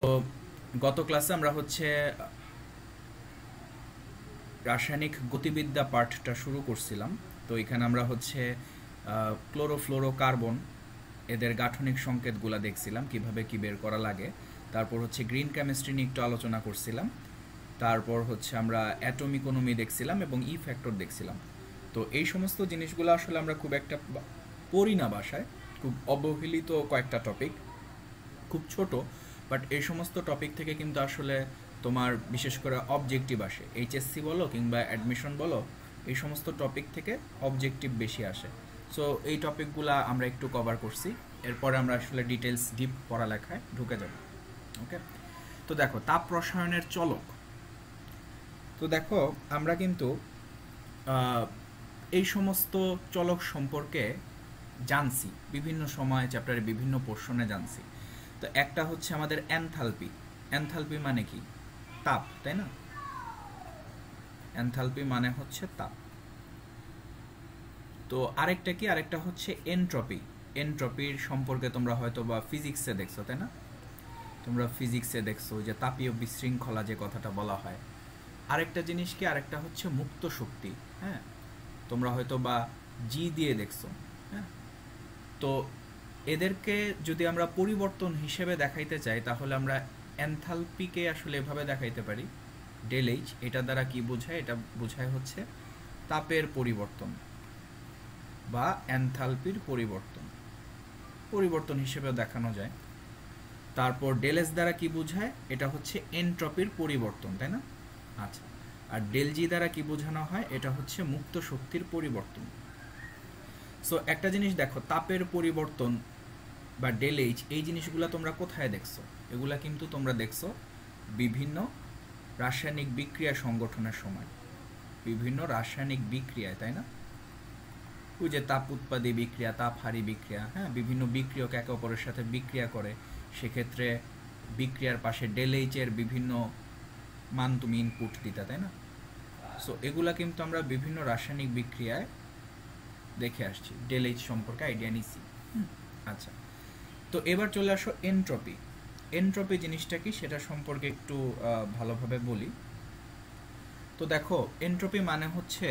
তো গত ক্লাসে আমরা হচ্ছে রাসায়নিক গতিবিদ্যা পার্টটা শুরু করছিলাম। তো এখানে আমরা হচ্ছে ক্লোরোফ্লোরোকার্বন এদের গাঠনিক সংকেতগুলো দেখছিলাম কিভাবে কি বের করা লাগে। তারপর হচ্ছে গ্রিন কেমিস্ট্রি নিয়ে একটু আলোচনা করছিলাম। তারপর হচ্ছে আমরা অ্যাটমিকোনমি দেখছিলাম এবং ই ফ্যাক্টর দেখছিলাম। তো এই সমস্ত জিনিসগুলো আসলে আমরা খুব একটা পড়ি না বাসায়, খুব অবহেলিত কয়েকটা টপিক, খুব ছোট, বাট এই সমস্ত টপিক থেকে কিন্তু আসলে তোমার বিশেষ করে অবজেক্টিভ আসে। এইচএসসি বলো কিংবা অ্যাডমিশন বলো, এই সমস্ত টপিক থেকে অবজেক্টিভ বেশি আসে। সো এই টপিকগুলা আমরা একটু কভার করছি, এরপরে আমরা আসলে ডিটেলস ডিপ পড়ালেখায় ঢুকে যাব। ওকে, তো দেখো তাপ রসায়নের চলক। তো দেখো আমরা কিন্তু এই সমস্ত চলক সম্পর্কে জানছি বিভিন্ন সময়, চ্যাপ্টারে বিভিন্ন পোর্শনে জানছি। তো একটা হচ্ছে আমাদের এনথালপি। এনথালপি মানে কি? তাপ, তাই না? এনথালপি মানে হচ্ছে তাপ। তো আরেকটা কি? আরেকটা হচ্ছে এনট্রপি। এনট্রপির সম্পর্কে তোমরা হয়তো বা ফিজিক্সে দেখছো, তাই না? তোমরা ফিজিক্সে দেখছো যে তাপীয় বিশৃঙ্খলা যে কথাটা বলা হয়। আরেকটা জিনিস কি? আরেকটা হচ্ছে মুক্ত শক্তি। হ্যাঁ, তোমরা হয়তো বা জি দিয়ে দেখছো। হ্যাঁ, তো এদেরকে যদি আমরা পরিবর্তন হিসেবে দেখাইতে চাই তাহলে আমরা এনথালপিকে আসলে এভাবে দেখাইতে পারি, ডেল এইচ। এটা দ্বারা কি বোঝায়? এটা বোঝায় হচ্ছে তাপের পরিবর্তন বা এনথালপির পরিবর্তন, পরিবর্তন হিসেবে দেখানো যায়। তারপর ডেল এস দ্বারা কি বোঝায়? এটা হচ্ছে এনট্রপির পরিবর্তন, তাই না? আচ্ছা, আর ডেল জি দ্বারা কি বোঝানো হয়? এটা হচ্ছে মুক্ত শক্তির পরিবর্তন। সো একটা জিনিস দেখো, তাপের পরিবর্তন বা ডেল এইচ, এই জিনিসগুলো তোমরা কোথায় দেখছো? এগুলা কিন্তু তোমরা দেখছো বিভিন্ন রাসায়নিক বিক্রিয়া সংগঠনের সময়, বিভিন্ন রাসায়নিক বিক্রিয়ায়, তাই না? ওই যে তাপ উৎপাদী বিক্রিয়া, তাপ হারি বিক্রিয়া, হ্যাঁ, বিভিন্ন বিক্রিয়ক একে অপরের সাথে বিক্রিয়া করে, সেক্ষেত্রে বিক্রিয়ার পাশে ডেল এইচ এর বিভিন্ন মান তুমি ইনপুট দিতা, তাই না? সো এগুলা কিন্তু আমরা বিভিন্ন রাসায়নিক বিক্রিয়ায় দেখে আসছি, ডেল এইচ সম্পর্কে আইডিয়া নিছি। আচ্ছা, তো এবার চলে আসো এনট্রপি। এনট্রপি জিনিসটা কি সেটা সম্পর্কে একটু ভালোভাবে বলি। তো দেখো, এনট্রপি মানে হচ্ছে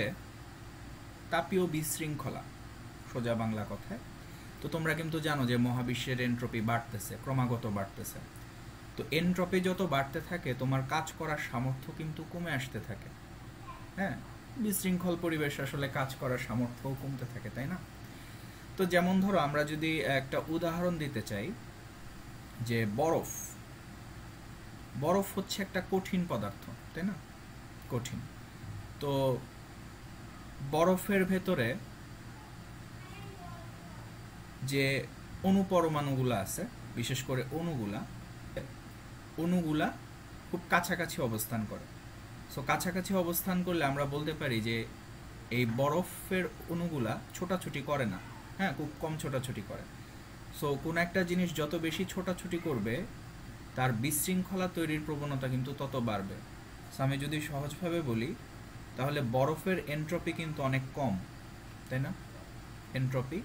তাপীয় বিশৃঙ্খলা, সোজা বাংলা কথায়। তো তোমরা কিন্তু জানো যে মহাবিশ্বের এনট্রপি বাড়তেছে, ক্রমাগত বাড়তেছে। তো এনট্রপি যত বাড়তে থাকে তোমার কাজ করার সামর্থ্য কিন্তু কমে আসতে থাকে। হ্যাঁ, বিশৃঙ্খল পরিবেশ আসলে কাজ করার সামর্থ্যও কমতে থাকে, তাই না? তো যেমন ধরো আমরা যদি একটা উদাহরণ দিতে চাই, যে বরফ। বরফ হচ্ছে একটা কঠিন পদার্থ, তাই না? কঠিন। তো বরফের ভেতরে যে অণুপরমাণুগুলো আছে, বিশেষ করে অণুগুলা খুব কাছাকাছি অবস্থান করে। সো কাছাকাছি অবস্থান করলে আমরা বলতে পারি যে এই বরফের অণুগুলা ছোটাছুটি করে না। হ্যাঁ, খুব কম ছোটাছুটি করে। সো কোন একটা জিনিস যত বেশি ছোটাছুটি করবে তার বিশৃঙ্খলা তৈরির প্রবণতা কিন্তু তত বাড়বে। সো আমি যদি সহজভাবে বলি তাহলে বরফের এনট্রপি কিন্তু অনেক কম, তাই না? এনট্রপি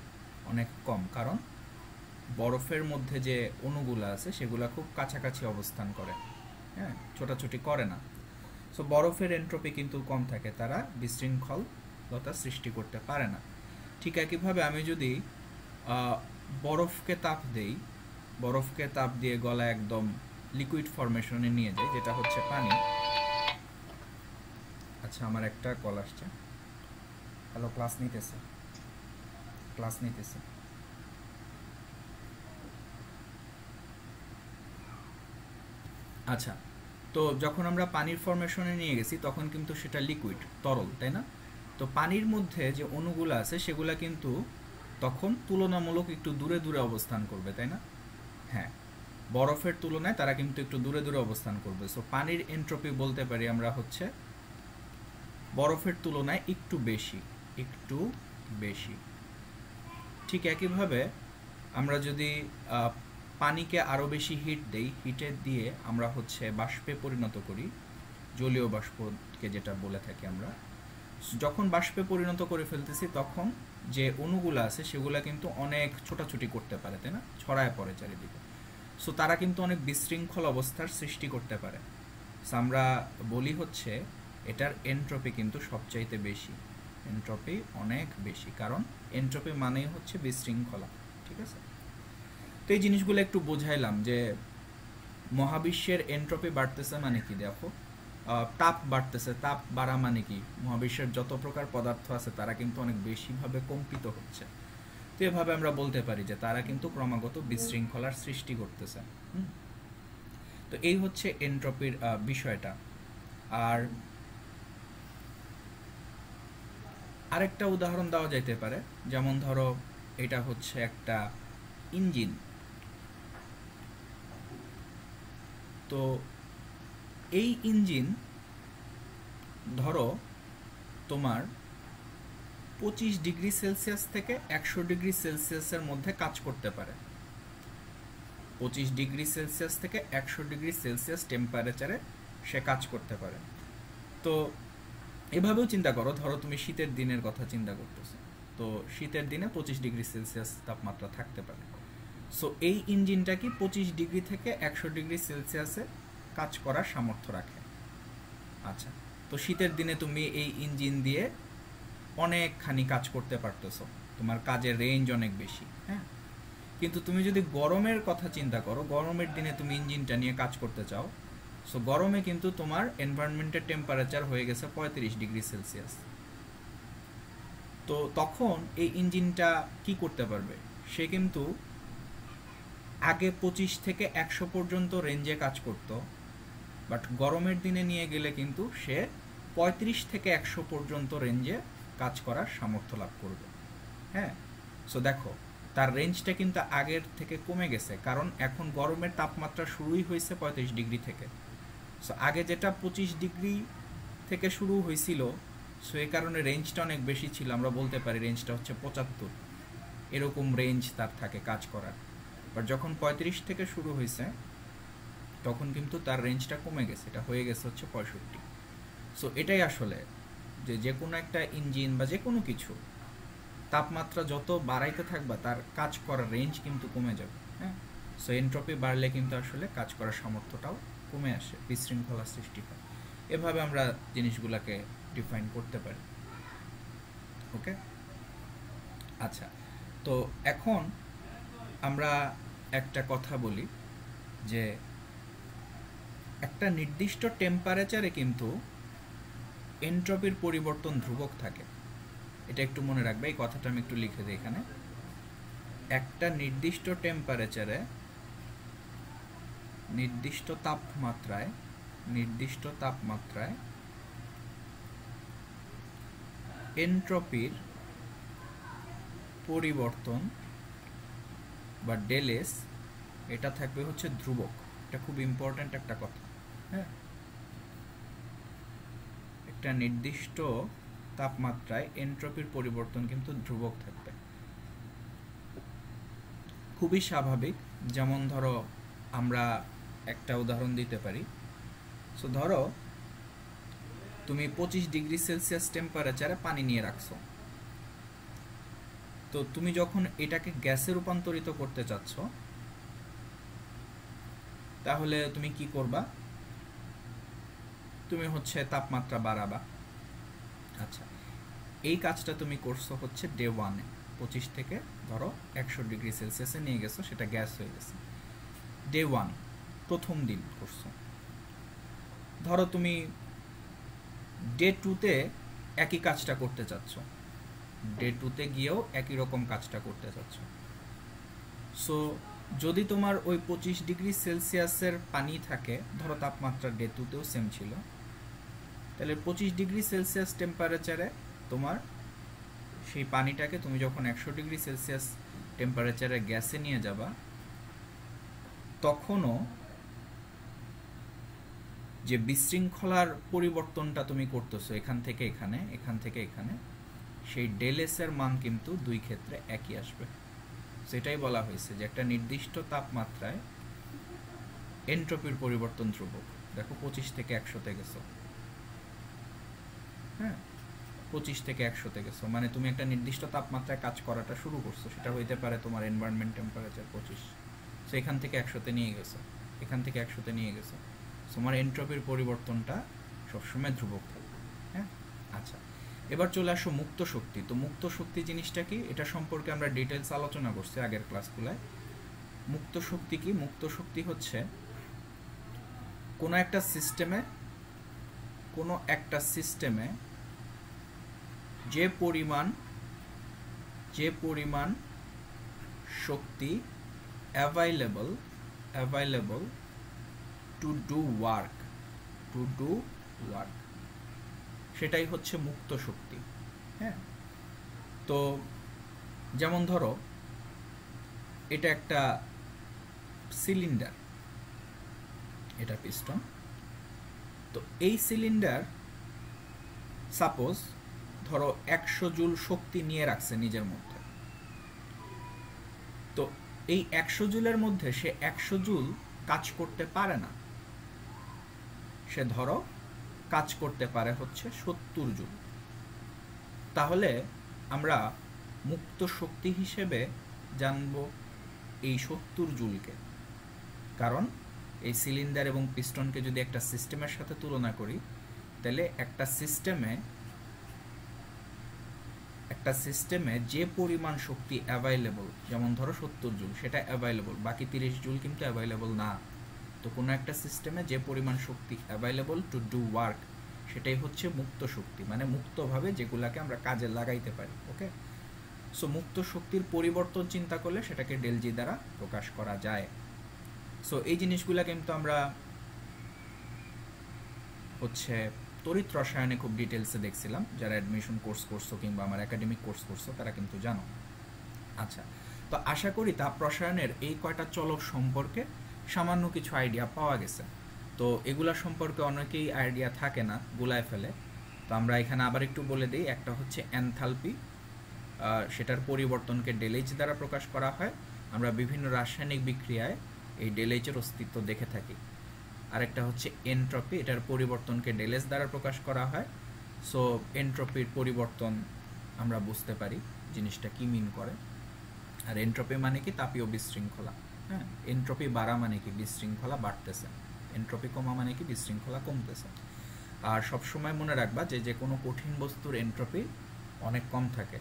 অনেক কম, কারণ বরফের মধ্যে যে অণুগুলো আছে সেগুলো খুব কাছাকাছি অবস্থান করে, হ্যাঁ, ছোটাছুটি করে না। সো বরফের এনট্রপি কিন্তু কম থাকে, তারা বিশৃঙ্খলতা সৃষ্টি করতে পারে না। ঠিক একইভাবে আমি যদি বরফকে তাপ দেই, বরফকে তাপ দিয়ে গলা একদম লিকুইড ফরমেশনে নিয়ে যাই, যেটা হচ্ছে পানি। আচ্ছা, আমার একটা কল আসছে। হ্যালো, ক্লাস নিতেছে। আচ্ছা, তো যখন আমরা পানির ফরমেশনে নিয়ে গেছি তখন কিন্তু সেটা লিকুইড, তরল, তাই না? তো পানির মধ্যে যে অণুগুলো আছে সেগুলো কিন্তু তখন তুলনামূলক একটু দূরে দূরে অবস্থান করবে, তাই না? হ্যাঁ, বরফের তুলনায় তারা কিন্তু একটু দূরে দূরে অবস্থান করবে। সো পানির এনট্রপি বলতে পারি আমরা হচ্ছে বরফের তুলনায় একটু বেশি, একটু বেশি। ঠিক একইভাবে আমরা যদি পানিকে আরও বেশি হিট দেই, হিটে দিয়ে আমরা হচ্ছে বাষ্পে পরিণত করি, জলীয় বাষ্পকে যেটা বলে থাকি আমরা, যখন বাষ্পে পরিণত করে ফেলতেছি তখন যে অণুগুলো আছে সেগুলো কিন্তু অনেক ছোটাছুটি করতে পারে, তাই না? ছড়ায় পড়ে চারিদিকে। সো তারা কিন্তু অনেক বিশৃঙ্খল অবস্থার সৃষ্টি করতে পারে। সো আমরা বলি হচ্ছে এটার এনট্রপি কিন্তু সবচাইতে বেশি, এনট্রপি অনেক বেশি, কারণ এনট্রপি মানেই হচ্ছে বিশৃঙ্খলা। ঠিক আছে, তো এই জিনিসগুলো একটু বোঝাইলাম যে মহাবিশ্বের এনট্রপি বাড়তেছে মানে কি, দেখো তাপ বাড়তেছে, তাপ বাড়া মানে কি মহাবিশ্বের যত প্রকার পদার্থ আছে তারা কিন্তু অনেক বেশিভাবে কম্পিত হচ্ছে। তো এভাবে আমরা বলতে পারি যে তারা কিন্তু ক্রমাগত বিশৃঙ্খলার সৃষ্টি করতেছে। তো এই হচ্ছে এনট্রপির বিষয়টা। আর আরেকটা উদাহরণ দেওয়া যাইতে পারে, যেমন ধরো এটা হচ্ছে একটা ইঞ্জিন। তো এই ইঞ্জিন ধরো তোমার 25 ডিগ্রি সেলসিয়াস থেকে 100 ডিগ্রি সেলসিয়াসের মধ্যে কাজ করতে পারে। 25 ডিগ্রি সেলসিয়াস থেকে 100 ডিগ্রি সেলসিয়াস টেম্পারেচারে সে কাজ করতে পারে। তো এভাবেও চিন্তা করো, ধরো তুমি শীতের দিনের কথা চিন্তা করতেছো, তো শীতের দিনে 25 ডিগ্রি সেলসিয়াস তাপমাত্রা থাকতে পারে। সো এই ইঞ্জিনটা কি 25 ডিগ্রি থেকে 100 ডিগ্রি সেলসিয়াসে কাজ করার সামর্থ্য রাখে। আচ্ছা, তো শীতের দিনে তুমি এই ইঞ্জিন দিয়ে অনেকখানি কাজ করতে পারতেছো, তোমার কাজের রেঞ্জ অনেক বেশি। হ্যাঁ, কিন্তু তুমি যদি গরমের কথা চিন্তা করো, গরমের দিনে তুমি ইঞ্জিনটা নিয়ে কাজ করতে চাও, সো গরমে কিন্তু তোমার এনভায়রনমেন্টের টেম্পারেচার হয়ে গেছে 35 ডিগ্রি সেলসিয়াস। তো তখন এই ইঞ্জিনটা কি করতে পারবে, সে কিন্তু আগে 25 থেকে 100 পর্যন্ত রেঞ্জে কাজ করত, বাট গরমের দিনে নিয়ে গেলে কিন্তু সে 35 থেকে 100 পর্যন্ত রেঞ্জে কাজ করার সামর্থ্য লাভ করবে। হ্যাঁ, সো দেখো তার রেঞ্জটা কিন্তু আগের থেকে কমে গেছে, কারণ এখন গরমের তাপমাত্রা শুরুই হয়েছে 35 ডিগ্রি থেকে। সো আগে যেটা 25 ডিগ্রি থেকে শুরু হয়েছিল, সো এই কারণে রেঞ্জটা অনেক বেশি ছিল, আমরা বলতে পারি রেঞ্জটা হচ্ছে 75, এরকম রেঞ্জ তার থাকে কাজ করার। বাট যখন 35 থেকে শুরু হয়েছে তখন কিন্তু তার রেঞ্জটা কমে গেছে, এটা হয়ে গেছে হচ্ছে 65। সো এটাই আসলে যে কোনো একটা ইঞ্জিন বা যে কোনো কিছু তাপমাত্রা যত বাড়াইতে থাকবা তার কাজ করার রেঞ্জ কিন্তু কমে যাবে। হ্যাঁ, সো এনট্রপি বাড়লে কিন্তু আসলে কাজ করার সামর্থ্যটাও কমে আসে, বিশৃঙ্খলা সৃষ্টি হয়। এভাবে আমরা জিনিসগুলোকে ডিফাইন করতে পারি। ওকে, আচ্ছা, তো এখন আমরা একটা কথা বলি যে একটা নির্দিষ্ট টেম্পারেচারে কিন্তু এনট্রপির পরিবর্তন ধ্রুবক থাকে। এটা একটু মনে রাখবে, এই কথাটা আমি একটু লিখে দিই এখানে। একটা নির্দিষ্ট টেম্পারেচারে, নির্দিষ্ট তাপমাত্রায় এনট্রপির পরিবর্তন বা ডেলএস এটা থাকবে হচ্ছে ধ্রুবক। এটা খুব ইম্পর্ট্যান্ট একটা কথা। হ্যাঁ, একটা নির্দিষ্ট তাপমাত্রায় এনট্রপির পরিবর্তন কিন্তু ধ্রুবক থাকবে, খুবই স্বাভাবিক। যেমন ধরো আমরা একটা উদাহরণ দিতে পারি। সো ধরো তুমি 25 ডিগ্রি সেলসিয়াস টেম্পারেচারে পানি নিয়ে রাখছো, তো তুমি যখন এটাকে গ্যাসে রূপান্তরিত করতে চাচ্ছ তাহলে তুমি কি করবা, তুমি হচ্ছে তাপমাত্রা বাড়াবা। আচ্ছা, এই কাজটা তুমি করছো হচ্ছে ডে 1-এ, 25 থেকে ধরো 100 ডিগ্রি সেলসিয়াসে নিয়ে গেছো, সেটা গ্যাস হয়ে গেছে। ডে 1 প্রথম দিন করছো। ধরো তুমি ডে 2-তে একই কাজটা করতে চাচ্ছ, ডে 2-তে গিয়েও একই রকম কাজটা করতে চাচ্ছ। সো যদি তোমার ওই 25 ডিগ্রি সেলসিয়াসের পানি থাকে, ধরো তাপমাত্রা ডে 2-তেও সেম ছিল, তাহলে 25 ডিগ্রি সেলসিয়াস টেম্পারেচারে তোমার সেই পানিটাকে তুমি যখন 100 ডিগ্রি সেলসিয়াস টেম্পারেচারে গ্যাসে নিয়ে যাবা, তখনও যে বিশৃঙ্খলার পরিবর্তনটা তুমি করতেছো এখান থেকে এখানে, এখান থেকে এখানে, সেই ডেলএস এর মান কিন্তু দুই ক্ষেত্রে একই আসবে। সেটাই বলা হয়েছে যে একটা নির্দিষ্ট তাপমাত্রায় এনট্রপির পরিবর্তন ধ্রুবক। দেখো 25 থেকে 100-তে গেছো, হ্যাঁ 25 থেকে 100-তে গেছো, মানে তুমি একটা নির্দিষ্ট তাপমাত্রায় কাজ করাটা শুরু করছো, সেটা হইতে পারে তোমার এনভায়রনমেন্ট টেম্পারেচার 25। সো এখান থেকে 100-তে নিয়ে গেছো, এখান থেকে 100-তে নিয়ে গেছো, তোমার এনট্রপির পরিবর্তনটা সবসময় ধ্রুবক থাকবে। হ্যাঁ, আচ্ছা, এবার চলে আসো মুক্ত শক্তি। তো মুক্ত শক্তি জিনিসটা কি, এটা সম্পর্কে আমরা ডিটেলস আলোচনা করছি আগের ক্লাসগুলোয়। মুক্ত শক্তি কি? মুক্ত শক্তি হচ্ছে কোনো একটা সিস্টেমে যে পরিমাণ শক্তি অ্যাভাইলেবল টু ডু ওয়ার্ক সেটাই হচ্ছে মুক্ত শক্তি। হ্যাঁ, তো যেমন ধরো এটা একটা সিলিন্ডার, এটা পিস্টন। তো এই সিলিন্ডার সাপোজ ধরো 100 জুল শক্তি নিয়ে রাখছে নিজের মধ্যে। তো এই 100 জুলের মধ্যে সে 100 জুল কাজ করতে পারে না, সে ধরো কাজ করতে পারে হচ্ছে 70 জুল। তাহলে আমরা মুক্ত শক্তি হিসেবে জানবো এই 70 জুলকে, কারণ এই সিলিন্ডার এবং পিস্টনকে যদি একটা সিস্টেমের সাথে তুলনা করি, তাহলে একটা সিস্টেমে যে পরিমাণ শক্তি অ্যাভাইলেবল, যেমন ধরো 70 জুল, সেটা অ্যাভাইলেবল, বাকি 30 জুল কিন্তু অ্যাভাইলেবল না। তো কোনো একটা সিস্টেমে যে পরিমাণ শক্তি অ্যাভাইলেবল টু ডু ওয়ার্ক, সেটাই হচ্ছে মুক্ত শক্তি, মানে মুক্তভাবে যেগুলাকে আমরা কাজে লাগাইতে পারি। ওকে, সো মুক্ত শক্তির পরিবর্তন চিন্তা করলে সেটাকে ডেলজি দ্বারা প্রকাশ করা যায়। সো এই জিনিসগুলা কিন্তু আমরা হচ্ছে তড়িৎ রসায়নে খুব ডিটেলসে দেখছিলাম, যারা অ্যাডমিশন কোর্স করছো কিংবা আমার একাডেমিক কোর্স করছো তারা কিন্তু জানো। আচ্ছা, তো আশা করি তাপ রসায়নের এই কয়টা চলক সম্পর্কে সামান্য কিছু আইডিয়া পাওয়া গেছে। তো এগুলা সম্পর্কে অনেকেই আইডিয়া থাকে না, গুলায় ফেলে। তো আমরা এখানে আবার একটু বলে দিই, একটা হচ্ছে এনথালপি, সেটার পরিবর্তনকে ডেলএইচ দ্বারা প্রকাশ করা হয়। আমরা বিভিন্ন রাসায়নিক বিক্রিয়ায় এই ডেলএইচের অস্তিত্ব দেখে থাকি। আরেকটা হচ্ছে এনট্রপি, এটার পরিবর্তনকে ডেলএস দ্বারা প্রকাশ করা হয়। সো এনট্রপির পরিবর্তন আমরা বুঝতে পারি জিনিসটা কি মিন করে। আর এনট্রপি মানে কি? তাপীয় বিশৃঙ্খলা। হ্যাঁ, এনট্রপি বাড়া মানে কি? বিশৃঙ্খলা বাড়তেছে। এনট্রপি কমা মানে কি? বিশৃঙ্খলা কমতেছে। আর সবসময় মনে রাখবা যে কোনো কঠিন বস্তুর এনট্রপি অনেক কম থাকে।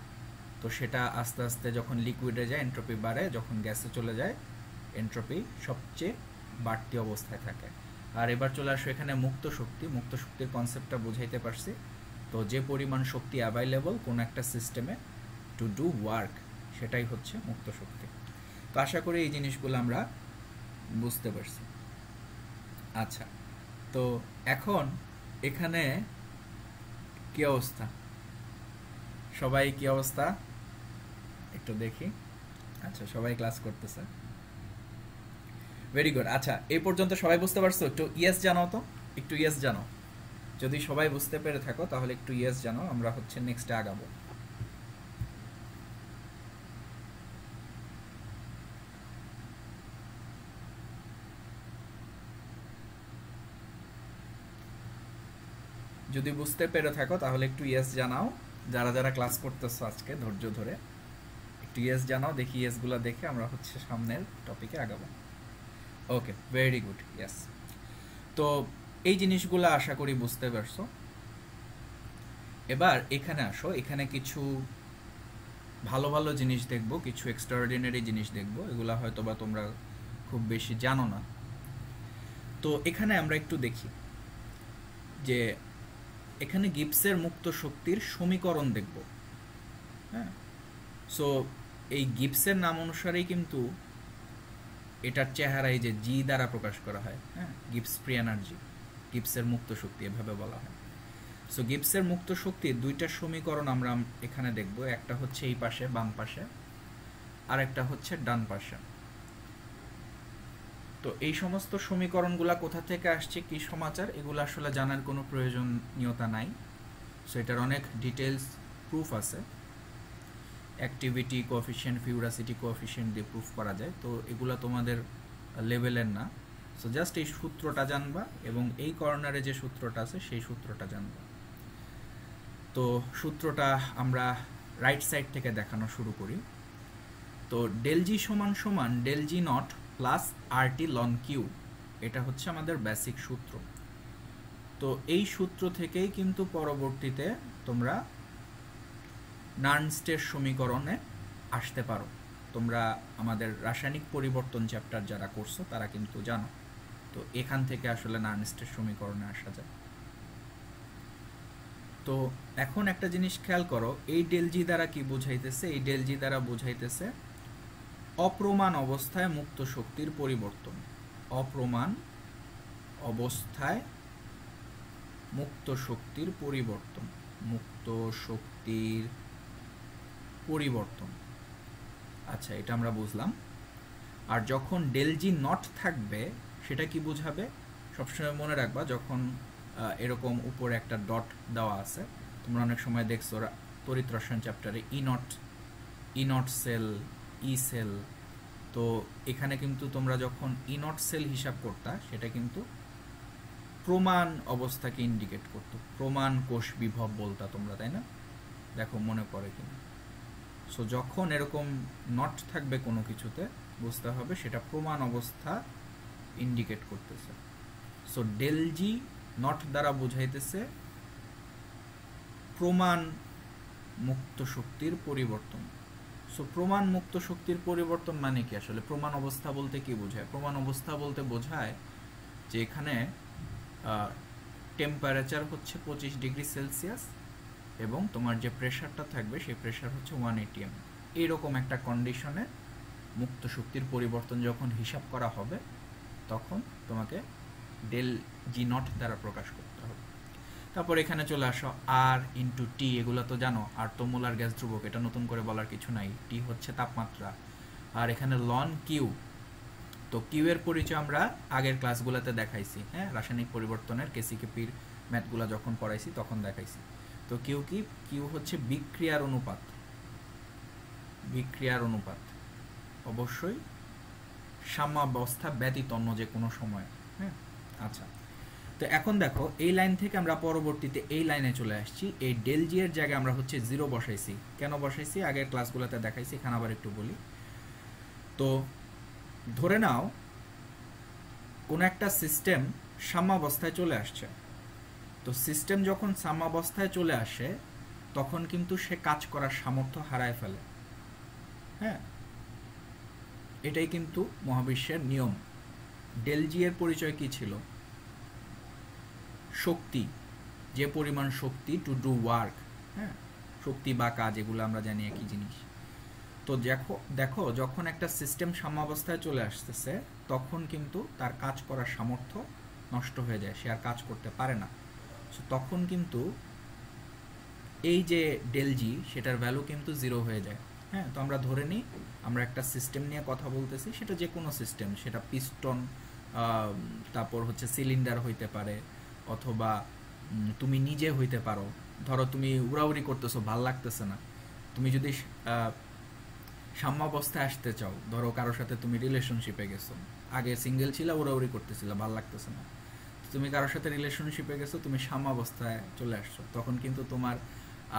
তো সেটা আস্তে আস্তে যখন লিকুইডে যায় এনট্রপি বাড়ে, যখন গ্যাসে চলে যায় এনট্রপি সবচেয়ে বাড়তি অবস্থায় থাকে। আর এবার চলে আসো এখানে মুক্ত শক্তি। মুক্ত শক্তির কনসেপ্টটা বুঝাইতে পারছি। তো যে পরিমাণ শক্তি অ্যাভাইলেবল কোনো একটা সিস্টেমে টু ডু ওয়ার্ক, সেটাই হচ্ছে মুক্ত শক্তি। তো আশা করি এই জিনিসগুলো আমরা বুঝতে পারছি। আচ্ছা, তো এখন এখানে কি অবস্থা, সবাই কি অবস্থা একটু দেখি। আচ্ছা, সবাই ক্লাস করতেছে, ভেরি গুড। আচ্ছা, এই পর্যন্ত সবাই বুঝতে পারছো? একটু ইয়েস জানাও তো, একটু ইয়েস জানাও। যদি সবাই বুঝতে পেরে থাকো তাহলে একটু ইয়েস জানাও, আমরা হচ্ছে নেক্সটে আগাবো। যদি বুঝতে পেরে থাকো তাহলে একটু ইয়েস জানাও। যারা যারা ক্লাস করতেছো আজকে ধৈর্য ধরে একটু ইয়েস জানাও, দেখি ইয়েসগুলো দেখে আমরা হচ্ছে সামনের টপিকে আগাবো। ওকে, ভেরি গুড, ইয়েস। তো এই জিনিসগুলো আশা করি বুঝতে পারছো। এবার এখানে আসো, এখানে কিছু ভালো ভালো জিনিস দেখবো, কিছু এক্সট্রাঅর্ডিনারি জিনিস দেখবো, এগুলা হয়তো বা তোমরা খুব বেশি জানো না। তো এখানে আমরা একটু দেখি যে এখানে গিবসের মুক্ত শক্তির সমীকরণ দেখব। হ্যাঁ, সো এই গিবসের নাম অনুসারেই কিন্তু এটার চেহারা এই যে জি দ্বারা প্রকাশ করা হয়। হ্যাঁ, গিবস ফ্রি এনার্জি, গিবসের মুক্ত শক্তি এভাবে বলা হয়। সো গিবসের মুক্ত শক্তির দুইটা সমীকরণ আমরা এখানে দেখব, একটা হচ্ছে এই পাশে বাম পাশে, আর একটা হচ্ছে ডান পাশে। তো এই সমস্ত সমীকরণগুলা কোথা থেকে আসছে, কি সমাচার, এগুলো আসলে জানার কোনো প্রয়োজনীয়তা নাই। সো এটার অনেক ডিটেলস প্রুফ আছে, অ্যাক্টিভিটি কোএফিশিয়েন্ট, ফিউরাসিটি কোএফিশিয়েন্ট দিয়ে প্রুফ করা যায়। তো এগুলো তোমাদের লেভেলের না। সো জাস্ট এই সূত্রটা জানবা এবং এই কর্নারে যে সূত্রটা আছে সেই সূত্রটা জানবা। তো সূত্রটা আমরা রাইট সাইড থেকে দেখানো শুরু করি। তো ডেল জি সমান সমান del G not plus RT ln Q, এটা হচ্ছে আমাদের বেসিক সূত্র। তো এই সূত্র থেকেই কিন্তু পরবর্তীতে তোমরা নার্নস্টের সমীকরণে আসতে পারো। তোমরা আমাদের রাসায়নিক পরিবর্তন চ্যাপ্টার যারা করছো তারা কিন্তু জানো। তো এখান থেকে আসলে নার্নস্টের সমীকরণে আসা যায়। তো এখন একটা জিনিস খেয়াল করো, এই ডেলজি দ্বারা কি বোঝাইতেছে? এই ডেলজি দ্বারা বোঝাইতেছে অপ্রমাণ অবস্থায় মুক্ত শক্তির পরিবর্তন। অপ্রমাণ অবস্থায় মুক্ত শক্তির পরিবর্তন, মুক্ত শক্তির পরিবর্তন। আচ্ছা, এটা আমরা বুঝলাম। আর যখন ডেলজি নট থাকবে সেটা কি বোঝাবে? সবসময় মনে রাখবা, যখন এরকম উপরে একটা ডট দেওয়া আছে, তোমরা অনেক সময় দেখছো তড়িৎ রসায়ন চ্যাপ্টারে ই নট সেল, ই সেল। তো এখানে কিন্তু তোমরা যখন ই নট সেল হিসাব করতা, সেটা কিন্তু প্রমাণ অবস্থাকে ইন্ডিকেট করতো, প্রমাণ কোষ বিভব বলতা তোমরা, তাই না? দেখো মনে পড়ে কিনা। সো যখন এরকম নট থাকবে কোনো কিছুতে, বুঝতে হবে সেটা প্রমাণ অবস্থা ইন্ডিকেট করতেছে। সো ডেলজি নট দ্বারা বোঝাইতেছে প্রমাণ মুক্ত শক্তির পরিবর্তন। সো প্রমাণ মুক্ত শক্তির পরিবর্তন মানে কি আসলে? প্রমাণ অবস্থা বলতে কি বোঝায়? প্রমাণ অবস্থা বলতে বোঝায় যে এখানে টেম্পারেচার হচ্ছে 25 ডিগ্রি সেলসিয়াস এবং তোমার যে প্রেশারটা থাকবে সেই প্রেশার হচ্ছে 1 atm। এইরকম একটা কন্ডিশনে মুক্ত শক্তির পরিবর্তন যখন হিসাব করা হবে, তখন তোমাকে ডেল জি নট দ্বারা প্রকাশ করতে হবে। তারপর এখানে চলে আসো আর ইন্টু টি, এগুলো তো জানো। আর তো মোলার গ্যাস ধ্রুবক, এটা নতুন করে বলার কিছু নাই। টি হচ্ছে তাপমাত্রা। আর এখানে লন কিউ, তো কিউ এর পরিচয় আমরা আগের ক্লাসগুলোতে দেখাইছি, হ্যাঁ, রাসায়নিক পরিবর্তনের কেসিকেপির ম্যাথগুলো যখন পড়াইছি তখন দেখাইছি। তো কিউ কি? কিউ হচ্ছে বিক্রিয়ার অনুপাত। বিক্রিয়ার অনুপাত অবশ্যই সাম্যাবস্থা ব্যতীত অন্য যে কোনো সময়, হ্যাঁ। আচ্ছা, তো এখন দেখো এই লাইন থেকে আমরা পরবর্তীতে এই লাইনে চলে আসছি। এই ডেল জি এর জায়গায় আমরা হচ্ছে 0 বসাইছি। কেন বসাইছি আগের ক্লাসগুলোতে দেখাইছি, এখানে আবার একটু বলি। তো ধরে নাও কোন একটা সিস্টেম সাম্যাবস্থায় চলে আসছে। তো সিস্টেম যখন সাম্যাবস্থায় চলে আসে তখন কিন্তু সে কাজ করার সামর্থ্য হারায় ফেলে, হ্যাঁ। এটাই কিন্তু মহাবিশ্বের নিয়ম। ডেল জি এর পরিচয় কি ছিল? শক্তি, যে পরিমাণ শক্তি টু ডু ওয়ার্ক, হ্যাঁ, শক্তি বা কাজ, এগুলো আমরা জানি একই জিনিস। তো দেখো যখন একটা সিস্টেম সাম্যাবস্থায় চলে আসতেছে তখন কিন্তু তার কাজ করার সামর্থ্য নষ্ট হয়ে যায়, সে আর কাজ করতে পারে না। তখন কিন্তু এই যে ডেল জি, সেটার ভ্যালু কিন্তু 0 হয়ে যায়, হ্যাঁ। তো আমরা ধরে নিই আমরা একটা সিস্টেম নিয়ে কথা বলতেছি, সেটা যে কোনো সিস্টেম, সেটা পিস্টন, তারপর হচ্ছে সিলিন্ডার হইতে পারে, অথবা তুমি নিজে হইতে পারো। ধরো তুমি উড়াউড়ি করতেছো, ভাল লাগতেছে না, তুমি যদি সাম্যাবস্থায় আসতে চাও, ধরো কারোর সাথে তুমি রিলেশনশিপে গেছো, আগে সিঙ্গেল ছিল, উড়াউড়ি করতেছিল, ভাল লাগতেছে না, তুমি কারোর সাথে রিলেশনশিপে গেছো, তুমি সাম্যাবস্থায় চলে আসছো, তখন কিন্তু তোমার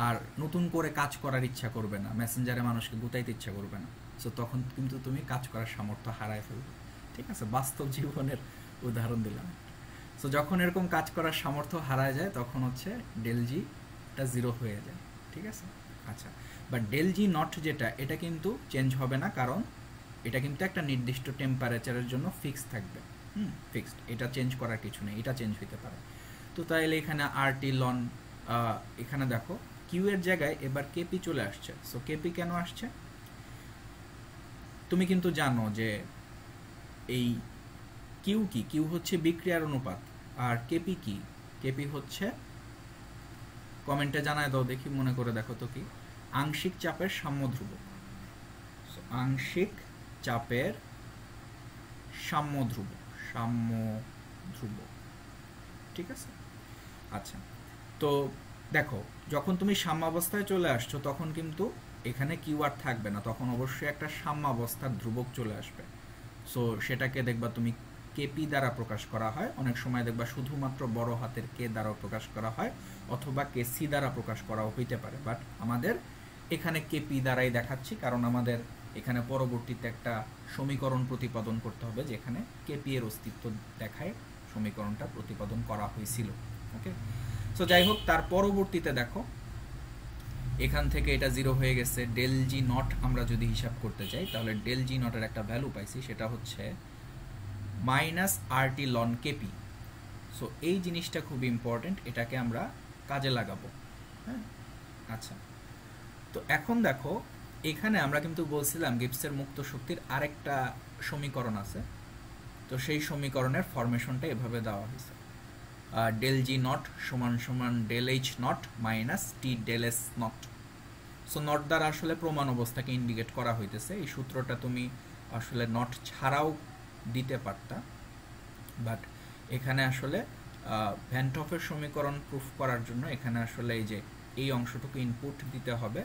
আর নতুন করে কাজ করার ইচ্ছা করবে না, মেসেঞ্জারে মানুষকে গুতাইতে ইচ্ছা করবে না। সো তখন কিন্তু তুমি কাজ করার সামর্থ্য হারায় ফেলবে, ঠিক আছে? বাস্তব জীবনের উদাহরণ দিলাম। সো যখন এরকম কাজ করার সামর্থ্য হারায় যায় তখন হচ্ছে ডেল জিটা 0 হয়ে যায়, ঠিক আছে? আচ্ছা, বাট ডেল জি নট যেটা, এটা কিন্তু চেঞ্জ হবে না, কারণ এটা কিন্তু একটা নির্দিষ্ট টেম্পারেচারের জন্য ফিক্স থাকবে, ফিক্সড, এটা চেঞ্জ করার কিছু নেই, এটা চেঞ্জ হতে পারে। তো তাইলে এখানে আর টি লন, এখানে দেখো কিউ এর জায়গায় এবার কেপি চলে আসছে। সো কেপি কেন আসছে? তুমি কিন্তু জানো যে এই কিউ কি? কিউ হচ্ছে বিক্রিয়ার অনুপাত। আর কেপি কি? কেপি হচ্ছে, কমেন্টে জানায় দাও দেখি, মনে করে দেখো তো কি? আংশিক চাপের সাম্য ধ্রুবক। আংশিক চাপের সাম্য ধ্রুবক, সাম্য ধ্রুবক, ঠিক আছে? আচ্ছা, তো দেখো যখন তুমি সাম্যাবস্থায় চলে আসছো তখন কিন্তু এখানে কিউ আর থাকবে না, তখন অবশ্যই একটা সাম্যাবস্থার ধ্রুবক চলে আসবে। সো সেটাকে দেখবা তুমি কেপি দ্বারা প্রকাশ করা হয়, অনেক সময় দেখবা শুধুমাত্র বড় হাতের কে দ্বারা প্রকাশ করা হয়, অথবা কেসি দ্বারা প্রকাশ করাও হইতে পারে, বাট আমাদের এখানে কেপি দ্বারাই দেখাচ্ছি, কারণ আমাদের এখানে পরবর্তীতে একটা সমীকরণ প্রতিপাদন করতে হবে যেখানে কেপি এর অস্তিত্ব দেখায় সমীকরণটা প্রতিপাদন করা হয়েছিল। ওকে, সো যাই হোক, তার পরবর্তীতে দেখো এখান থেকে এটা 0 হয়ে গেছে। ডেল জি নট আমরা যদি হিসাব করতে চাই তাহলে ডেল জি নটের একটা ভ্যালু পাইছি, সেটা হচ্ছে minus RT ln KP. So এই জিনিসটা খুব ইম্পর্টেন্ট, এটাকে আমরা কাজে লাগাবো। হ্যাঁ, আচ্ছা, তো এখন দেখো এখানে আমরা কিন্তু বলছিলাম গিবসের মুক্ত শক্তির আরেকটা সমীকরণ আছে। তো সেই সমীকরণের ফরমেশনটা এভাবে দেওয়া হয়েছে, ডেল জি নট সমান সমান del H not minus T del S not. So not দ্বারা আসলে প্রমাণ অবস্থাকে ইন্ডিকেট করা হইতেছে। এই সূত্রটা তুমি আসলে নট ছাড়াও দিতে পারতা, বাট এখানে আসলে ভ্যান টফের সমীকরণ প্রুফ করার জন্য এখানে আসলে এই যে এই অংশটুকু ইনপুট দিতে হবে,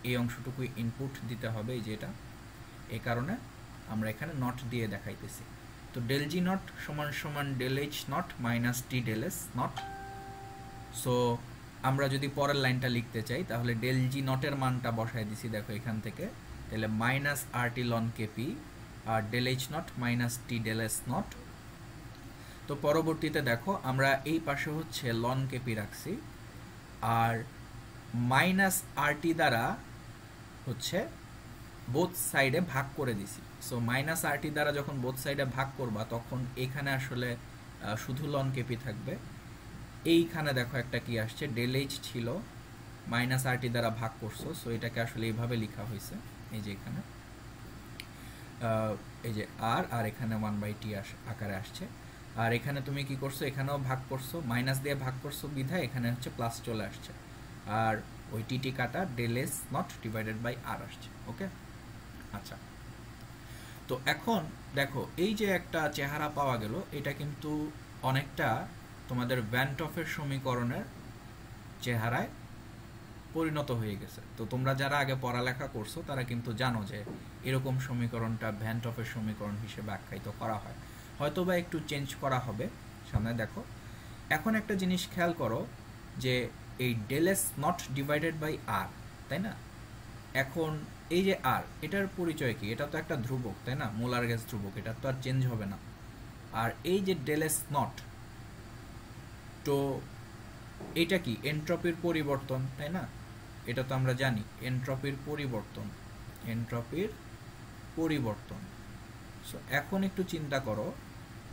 এই অংশটুকু ইনপুট দিতে হবে, এই যে এটা, এই কারণে আমরা এখানে নট দিয়ে দেখাইতেছি। তো ডেল জি নট সমান সমান del H not minus T del S not. So আমরা যদি পরের লাইনটা লিখতে চাই তাহলে ডেল জি নটের মানটা বসায় দিছি দেখো এখান থেকে, তাহলে minus R T ln KP আর del H not minus T del S not. তো পরবর্তীতে দেখো আমরা এই পাশে হচ্ছে লন কেপি রাখছি আর মাইনাস আর টি দ্বারা হচ্ছে বোথ সাইডে ভাগ করে দিছি। সো মাইনাস আর টি দ্বারা যখন বোথ সাইডে ভাগ করবা তখন এখানে আসলে শুধু লন কেপি থাকবে। এইখানে দেখো একটা কি আসছে, ডেল এইচ ছিল, মাইনাস আর টি দ্বারা ভাগ করছো, সো এটাকে আসলে এইভাবে লেখা হয়েছে, এই যে এখানে এই যে আর এখানে 1/t আকারে আসছে। আর এখানে তুমি কি করছো, এখানেও ভাগ করছো, মাইনাস দিয়ে ভাগ করছো বিধায় এখানে হচ্ছে প্লাস চলে আসছে, আর ওই টিটি কাটা del S naught divided by R আসছে। ওকে, আচ্ছা, তো এখন দেখো এই যে একটা চেহারা পাওয়া গেল, এটা কিন্তু অনেকটা তোমাদের ভ্যান টফের সমীকরণের চেহারায় পরিণত হয়ে গেছে। তো তোমরা যারা আগে পড়ালেখা করছো তারা কিন্তু জানো যে এরকম সমীকরণটা ভ্যান টফের সমীকরণ হিসেবে আখ্যায়িত করা হয়, হয়তো বা একটু চেঞ্জ করা হবে সামনে। দেখো এখন একটা জিনিস খেয়াল করো যে এই del S naught divided by R, তাই না? এখন এই যে আর, এটার পরিচয় কি? এটা তো একটা ধ্রুবক, তাই না? মোলার গ্যাস ধ্রুবক, এটা তো আর চেঞ্জ হবে না। আর এই যে ডেল এস নট, তো এটা কি এনট্রপির পরিবর্তন, তাই না? এটা তো আমরা জানি এনট্রপির পরিবর্তন, এনট্রপির পরিবর্তন। সো এখন একটু চিন্তা করো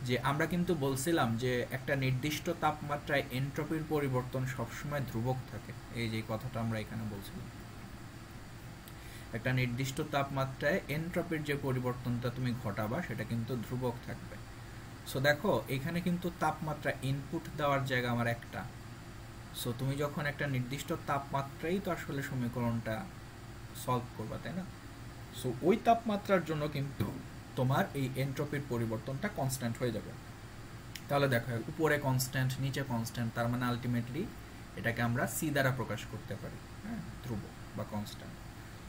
যে আমরা কিন্তু বলছিলাম যে একটা নির্দিষ্ট তাপমাত্রায় এনট্রপির পরিবর্তন সবসময় ধ্রুবক থাকে। এই যে কথাটা আমরা এখানে বলছিলাম, একটা নির্দিষ্ট তাপমাত্রায় এনট্রপির যে পরিবর্তনটা তুমি ঘটাবা সেটা কিন্তু ধ্রুবক থাকবে। সো দেখো এখানে কিন্তু তাপমাত্রা ইনপুট দেওয়ার জায়গা আমার একটা। সো তুমি যখন একটা নির্দিষ্ট তাপমাত্রায় তো আসলে সমীকরণটা সলভ করবা, তাই না? সো ওই তাপমাত্রার জন্য কিন্তু তোমার এই এনট্রপির পরিবর্তনটা কনস্ট্যান্ট হয়ে যাবে। তাহলে দেখো উপরে কনস্ট্যান্ট, নিচে কনস্ট্যান্ট, তার মানে আলটিমেটলি এটাকে আমরা সি দ্বারা প্রকাশ করতে পারি, হ্যাঁ, ধ্রুবক বা কনস্ট্যান্ট।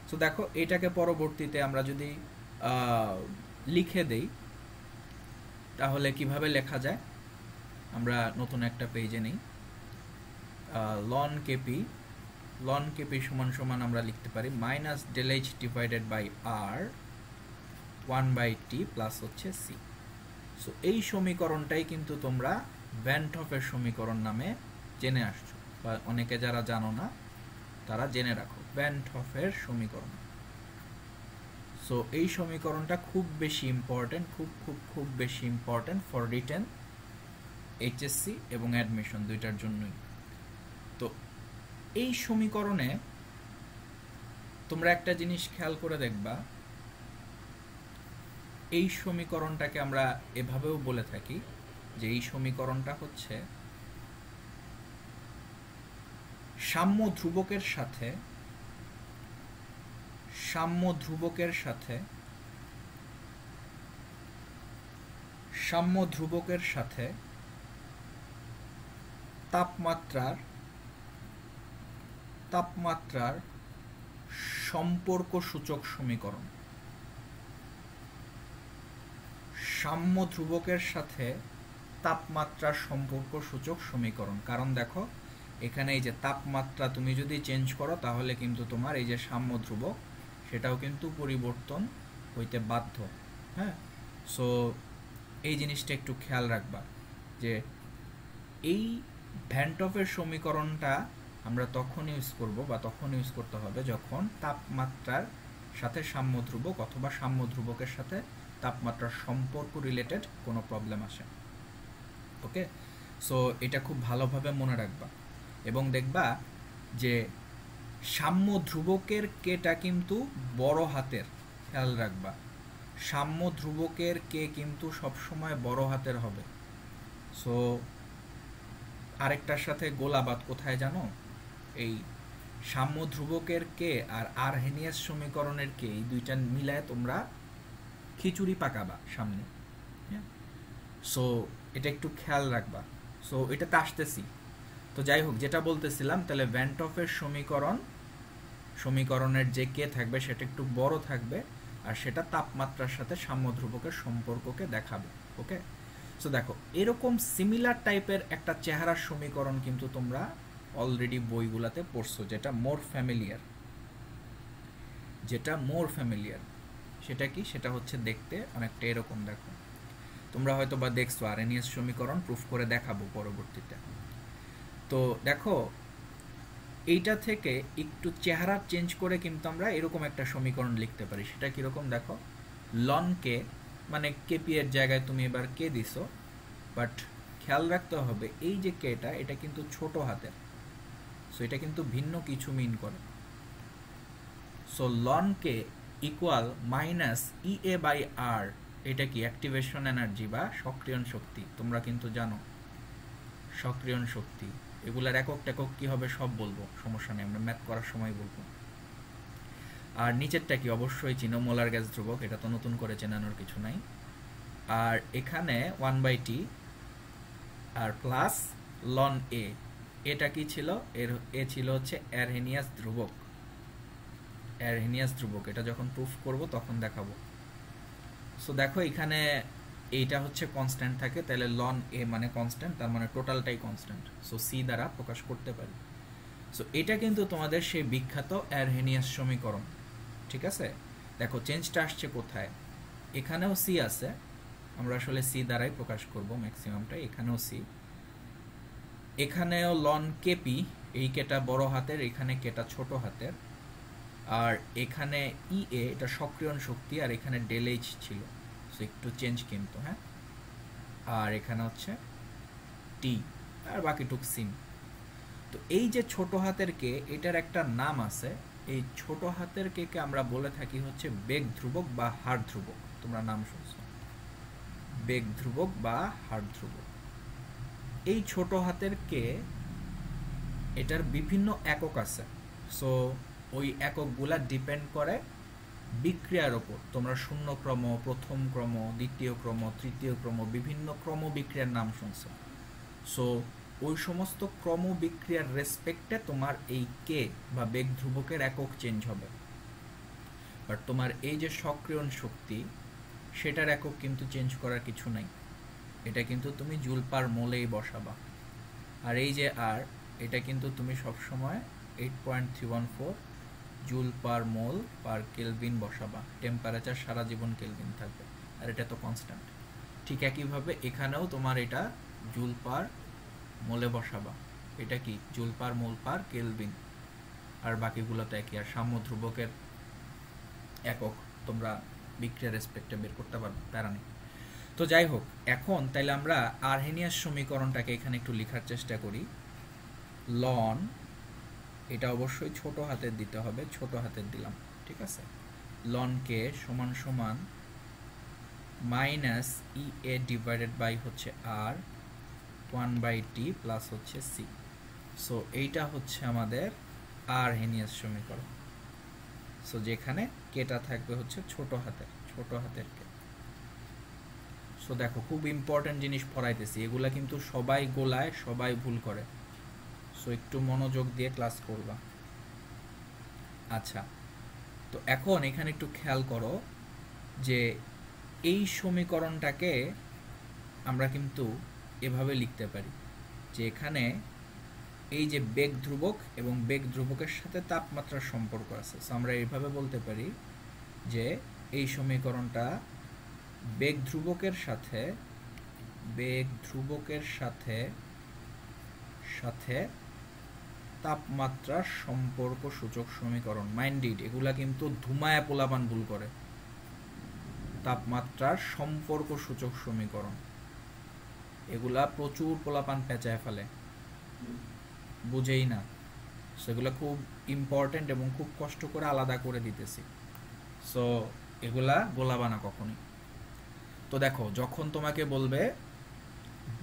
সো দেখো এটাকে পরবর্তীতে আমরা যদি লিখে দেই তাহলে কিভাবে লেখা যায়, আমরা নতুন একটা পেজে নেই, লন কেপি, লন কেপি সমান সমান আমরা লিখতে পারি minus del H divided by R 1/t plus হচ্ছে সি। সো এই সমীকরণটাই কিন্তু তোমরা ভ্যান টফের সমীকরণ নামে জেনে আসছো, বা অনেকে যারা জানো না তারা জেনে রাখো ভ্যান টফের সমীকরণ। সো এই সমীকরণটা খুব বেশি ইম্পর্টেন্ট, খুব খুব খুব বেশি ইম্পর্টেন্ট ফর রিটেন, এইচএসসি এবং অ্যাডমিশন দুইটার জন্যই। তো এই সমীকরণে তোমরা একটা জিনিস খেয়াল করে দেখবা, এই সমীকরণটাকে আমরা এভাবেও বলে থাকি যে এই সমীকরণটা হচ্ছে সাম্য ধ্রুবকের সাথে, সাম্য ধ্রুবকের সাথে, সাম্য ধ্রুবকের সাথে তাপমাত্রার সম্পর্ক সূচক সমীকরণ। সাম্য ধ্রুবকের সাথে তাপমাত্রার সম্পর্ক সূচক সমীকরণ। কারণ দেখো এখানে এই যে তাপমাত্রা তুমি যদি চেঞ্জ করো তাহলে কিন্তু তোমার এই যে সাম্য ধ্রুবক, সেটাও কিন্তু পরিবর্তন হইতে বাধ্য। হ্যাঁ, সো এই জিনিসটা একটু খেয়াল রাখবা যে এই ভ্যান টফের সমীকরণটা আমরা তখন ইউজ করব বা তখন ইউজ করতে হবে যখন তাপমাত্রার সাথে সাম্য ধ্রুবক অথবা সাম্য ধ্রুবকের সাথে তাপমাত্রার সম্পর্ক রিলেটেড কোনো প্রবলেম আসে। ওকে, সো এটা খুব ভালোভাবে মনে রাখবা এবং দেখবা যে সাম্য ধ্রুবকের কেটা কিন্তু বড় হাতের, খেয়াল রাখবা সাম্য ধ্রুবকের কে কিন্তু সবসময় বড় হাতের হবে। সো আরেকটার সাথে গোলাবাদ কোথায় জানো, এই সাম্য ধ্রুবকের কে আর আরহেনিয়াস সমীকরণের কে, এই দুইটা মিলায় তোমরা খিচুড়ি পাকাবা সামনে। সো এটা একটু খেয়াল রাখবা। সো এটাতে আসতেছি। তো যাই হোক, যেটা বলতেছিলাম, তাহলে ভ্যান টফের সমীকরণের যে কে থাকবে সেটা একটু বড় থাকবে আর সেটা তাপমাত্রার সাথে সাম্য ধ্রুবকের সম্পর্ককে দেখাবে। ওকে, সো দেখো এরকম সিমিলার টাইপের একটা চেহারার সমীকরণ কিন্তু তোমরা অলরেডি বইগুলাতে পড়ছো, যেটা মোর ফ্যামিলিয়ার। সেটা কি, সেটা হচ্ছে দেখতে অনেকটা এরকম। দেখো তোমরা হয়তো বা দেখছো, আরএনএস সমীকরণ প্রুফ করে দেখাবো পরবর্তীতে। তো দেখো এইটা থেকে একটু চেহারা চেঞ্জ করে কিন্তু আমরা এরকম একটা সমীকরণ লিখতে পারি। সেটা কীরকম দেখো, লন কে মানে কেপি এর জায়গায় তুমি এবার কে দিছো, বাট খেয়াল রাখতে হবে এই যে কেটা, এটা কিন্তু ছোট হাতের। সো এটা কিন্তু ভিন্ন কিছু মিন করে। So ln k equal minus Ea by R, এটা কি অ্যাক্টিভেশন এনার্জি বা সক্রিয়ণ শক্তি। তোমরা কিন্তু জানো সক্রিয়ণ শক্তি, এগুলার একক টেকক কী হবে সব বলবো, সমস্যা নেই, আমরা ম্যাথ করার সময় বলবো। আর নিচেরটা কি অবশ্যই চিনো, মোলার গ্যাস ধ্রুবক, এটা তো নতুন করে চেনানোর কিছু নাই। আর এখানে 1/T আর প্লাস লন এ, এটা কি ছিল, এ ছিল হচ্ছে আরহেনিয়াস ধ্রুবক। এটা যখন প্রুফ করব তখন দেখাবো। সো দেখো এখানে এইটা হচ্ছে কনস্ট্যান্ট থাকে, তাহলে লন এ মানে কনস্ট্যান্ট, তার মানে টোটালটাই কনস্ট্যান্ট। সো সি দ্বারা প্রকাশ করতে পারি। সো এটা কিন্তু তোমাদের সেই বিখ্যাত আরহেনিয়াস সমীকরণ। ঠিক আছে, দেখো চেঞ্জটা আসছে কোথায়, এখানেও সি আছে, আমরা আসলে সি দ্বারাই প্রকাশ করব ম্যাক্সিমামটাই। এখানেও সি, এখানেও লন কেপি, এই কেটা বড় হাতের, এখানে কেটা ছোট হাতের। আর এখানে ইএ এটা সক্রিয়ণ শক্তি, আর এখানে ডেল এইচ ছিল, সো একটু চেঞ্জ কিন্তু। হ্যাঁ, আর এখানে হচ্ছে টি আর বাকিটুক সিম। তো এই যে ছোট হাতের কে, এটার একটা নাম আছে। এই ছোট হাতের কে কে আমরা বলে থাকি হচ্ছে বেগ ধ্রুবক বা হার ধ্রুবক। তোমরা নাম শুনছো, বেগ ধ্রুবক বা হার ধ্রুবক। এই ছোট হাতের কে, এটার বিভিন্ন একক আছে। সো ওই এককগুলা ডিপেন্ড করে বিক্রিয়ার ওপর। তোমরা শূন্য ক্রম, প্রথম ক্রম, দ্বিতীয় ক্রম, তৃতীয় ক্রম, বিভিন্ন ক্রম বিক্রিয়ার নাম শুনছো। সো ওই সমস্ত ক্রম বিক্রিয়ার রেসপেক্টে তোমার এই কে বা বেগ ধ্রুবকের একক চেঞ্জ হবে। বাট তোমার এই যে সক্রিয়ণ শক্তি, সেটার একক কিন্তু চেঞ্জ করার কিছু নাই, এটা কিন্তু তুমি জুল পার মোলেই বসাবা। আর এই যে আর, এটা কিন্তু তুমি সবসময় 8.314 জুল পার মোল পার কেলভিন বসাবা। টেম্পারেচার সারা জীবন কেলভিন থাকবে, আর এটা তো কনস্ট্যান্ট। ঠিক একইভাবে এখানেও তোমার এটা জুল পার মোলে বসাবা, এটা কি জুল পার মোল পার কেলভিন, আর বাকিগুলো তো একই। আর সাম্য ধ্রুবকের একক তোমরা বিক্রিয়ার রেসপেক্টে বের করতে পারবে, প্যারা নেই। তো যাই হোক, এখন তাইলে আমরা আরহেনিয়াস সমীকরণটাকে এখানে একটু লেখার চেষ্টা করি। লন, এটা অবশ্যই ছোট হাতের দিতে হবে, ছোট হাতের দিলাম, ঠিক আছে। লন কে সমান সমান minus E A divided by হচ্ছে আর 1/T প্লাস হচ্ছে সি। সো এইটা হচ্ছে আমাদের আরহেনিয়াস সমীকরণ। সো যেখানে কেটা থাকবে হচ্ছে ছোট হাতের কে। সো দেখো খুব ইম্পর্টেন্ট জিনিস পড়াইতেছি, এগুলা কিন্তু সবাই গোলায়, সবাই ভুল করে। সো একটু মনোযোগ দিয়ে ক্লাস করবা। আচ্ছা, তো এখন এখানে একটু খেয়াল করো যে এই এই যে বেগ ধ্রুবক এবং বেগ ধ্রুবকের সাথে তাপমাত্রার সম্পর্ক আছে, সো আমরা এইভাবে বলতে পারি যে এই সমীকরণটা বেগ ধ্রুবকের সাথে সাথে তাপমাত্রার সম্পর্ক সূচক সমীকরণ। মাইন্ড ইট, এগুলা কিন্তু ধুমায়া পোলাপান ভুল করে। তাপমাত্রার সম্পর্ক সূচক সমীকরণ এগুলা প্রচুর পোলাপান পেঁচায় ফেলে, বুঝেই না। সেগুলো খুব ইম্পর্টেন্ট এবং খুব কষ্ট করে আলাদা করে দিতেছি, সো এগুলা গোলাবা না কখনই। তো দেখো, যখন তোমাকে বলবে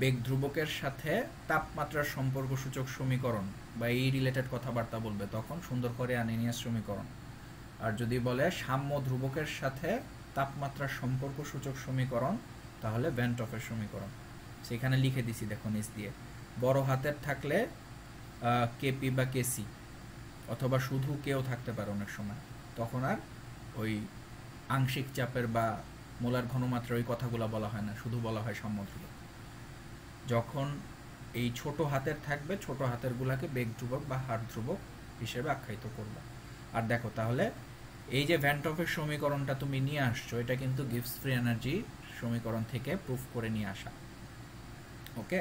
বেগ ধ্রুবকের সাথে তাপমাত্রার সম্পর্ক সূচক সমীকরণ বা এই রিলেটেড কথাবার্তা বলবে, তখন সুন্দর করে আর্হেনিয়াস সমীকরণ। আর যদি বলে সাম্য ধ্রুবকের সাথে তাপমাত্রার সম্পর্ক সূচক সমীকরণ, তাহলে ভ্যান টফের সমীকরণ। সেখানে লিখে দিছি দেখো নিচ দিয়ে, বড় হাতের থাকলে কেপি বা কেসি, অথবা শুধু কেউ থাকতে পারে অনেক সময়, তখন আর ওই আংশিক চাপের বা মোলার ঘনমাত্রার ওই কথাগুলো বলা হয় না, শুধু বলা হয় সাম্য ধ্রুবক। যখন এই ছোট হাতের থাকবে, ছোট হাতের গুলাকে বেগ ধ্রুবক বা হার ধ্রুবক হিসেবে আখ্যায়িত করবে। আর দেখো তাহলে এই যে ভ্যান টফের সমীকরণটা তুমি নিয়ে আসছো, এটা কিন্তু গিভস ফ্রি এনার্জি সমীকরণ থেকে প্রুফ করে নিয়ে আসা। ওকে,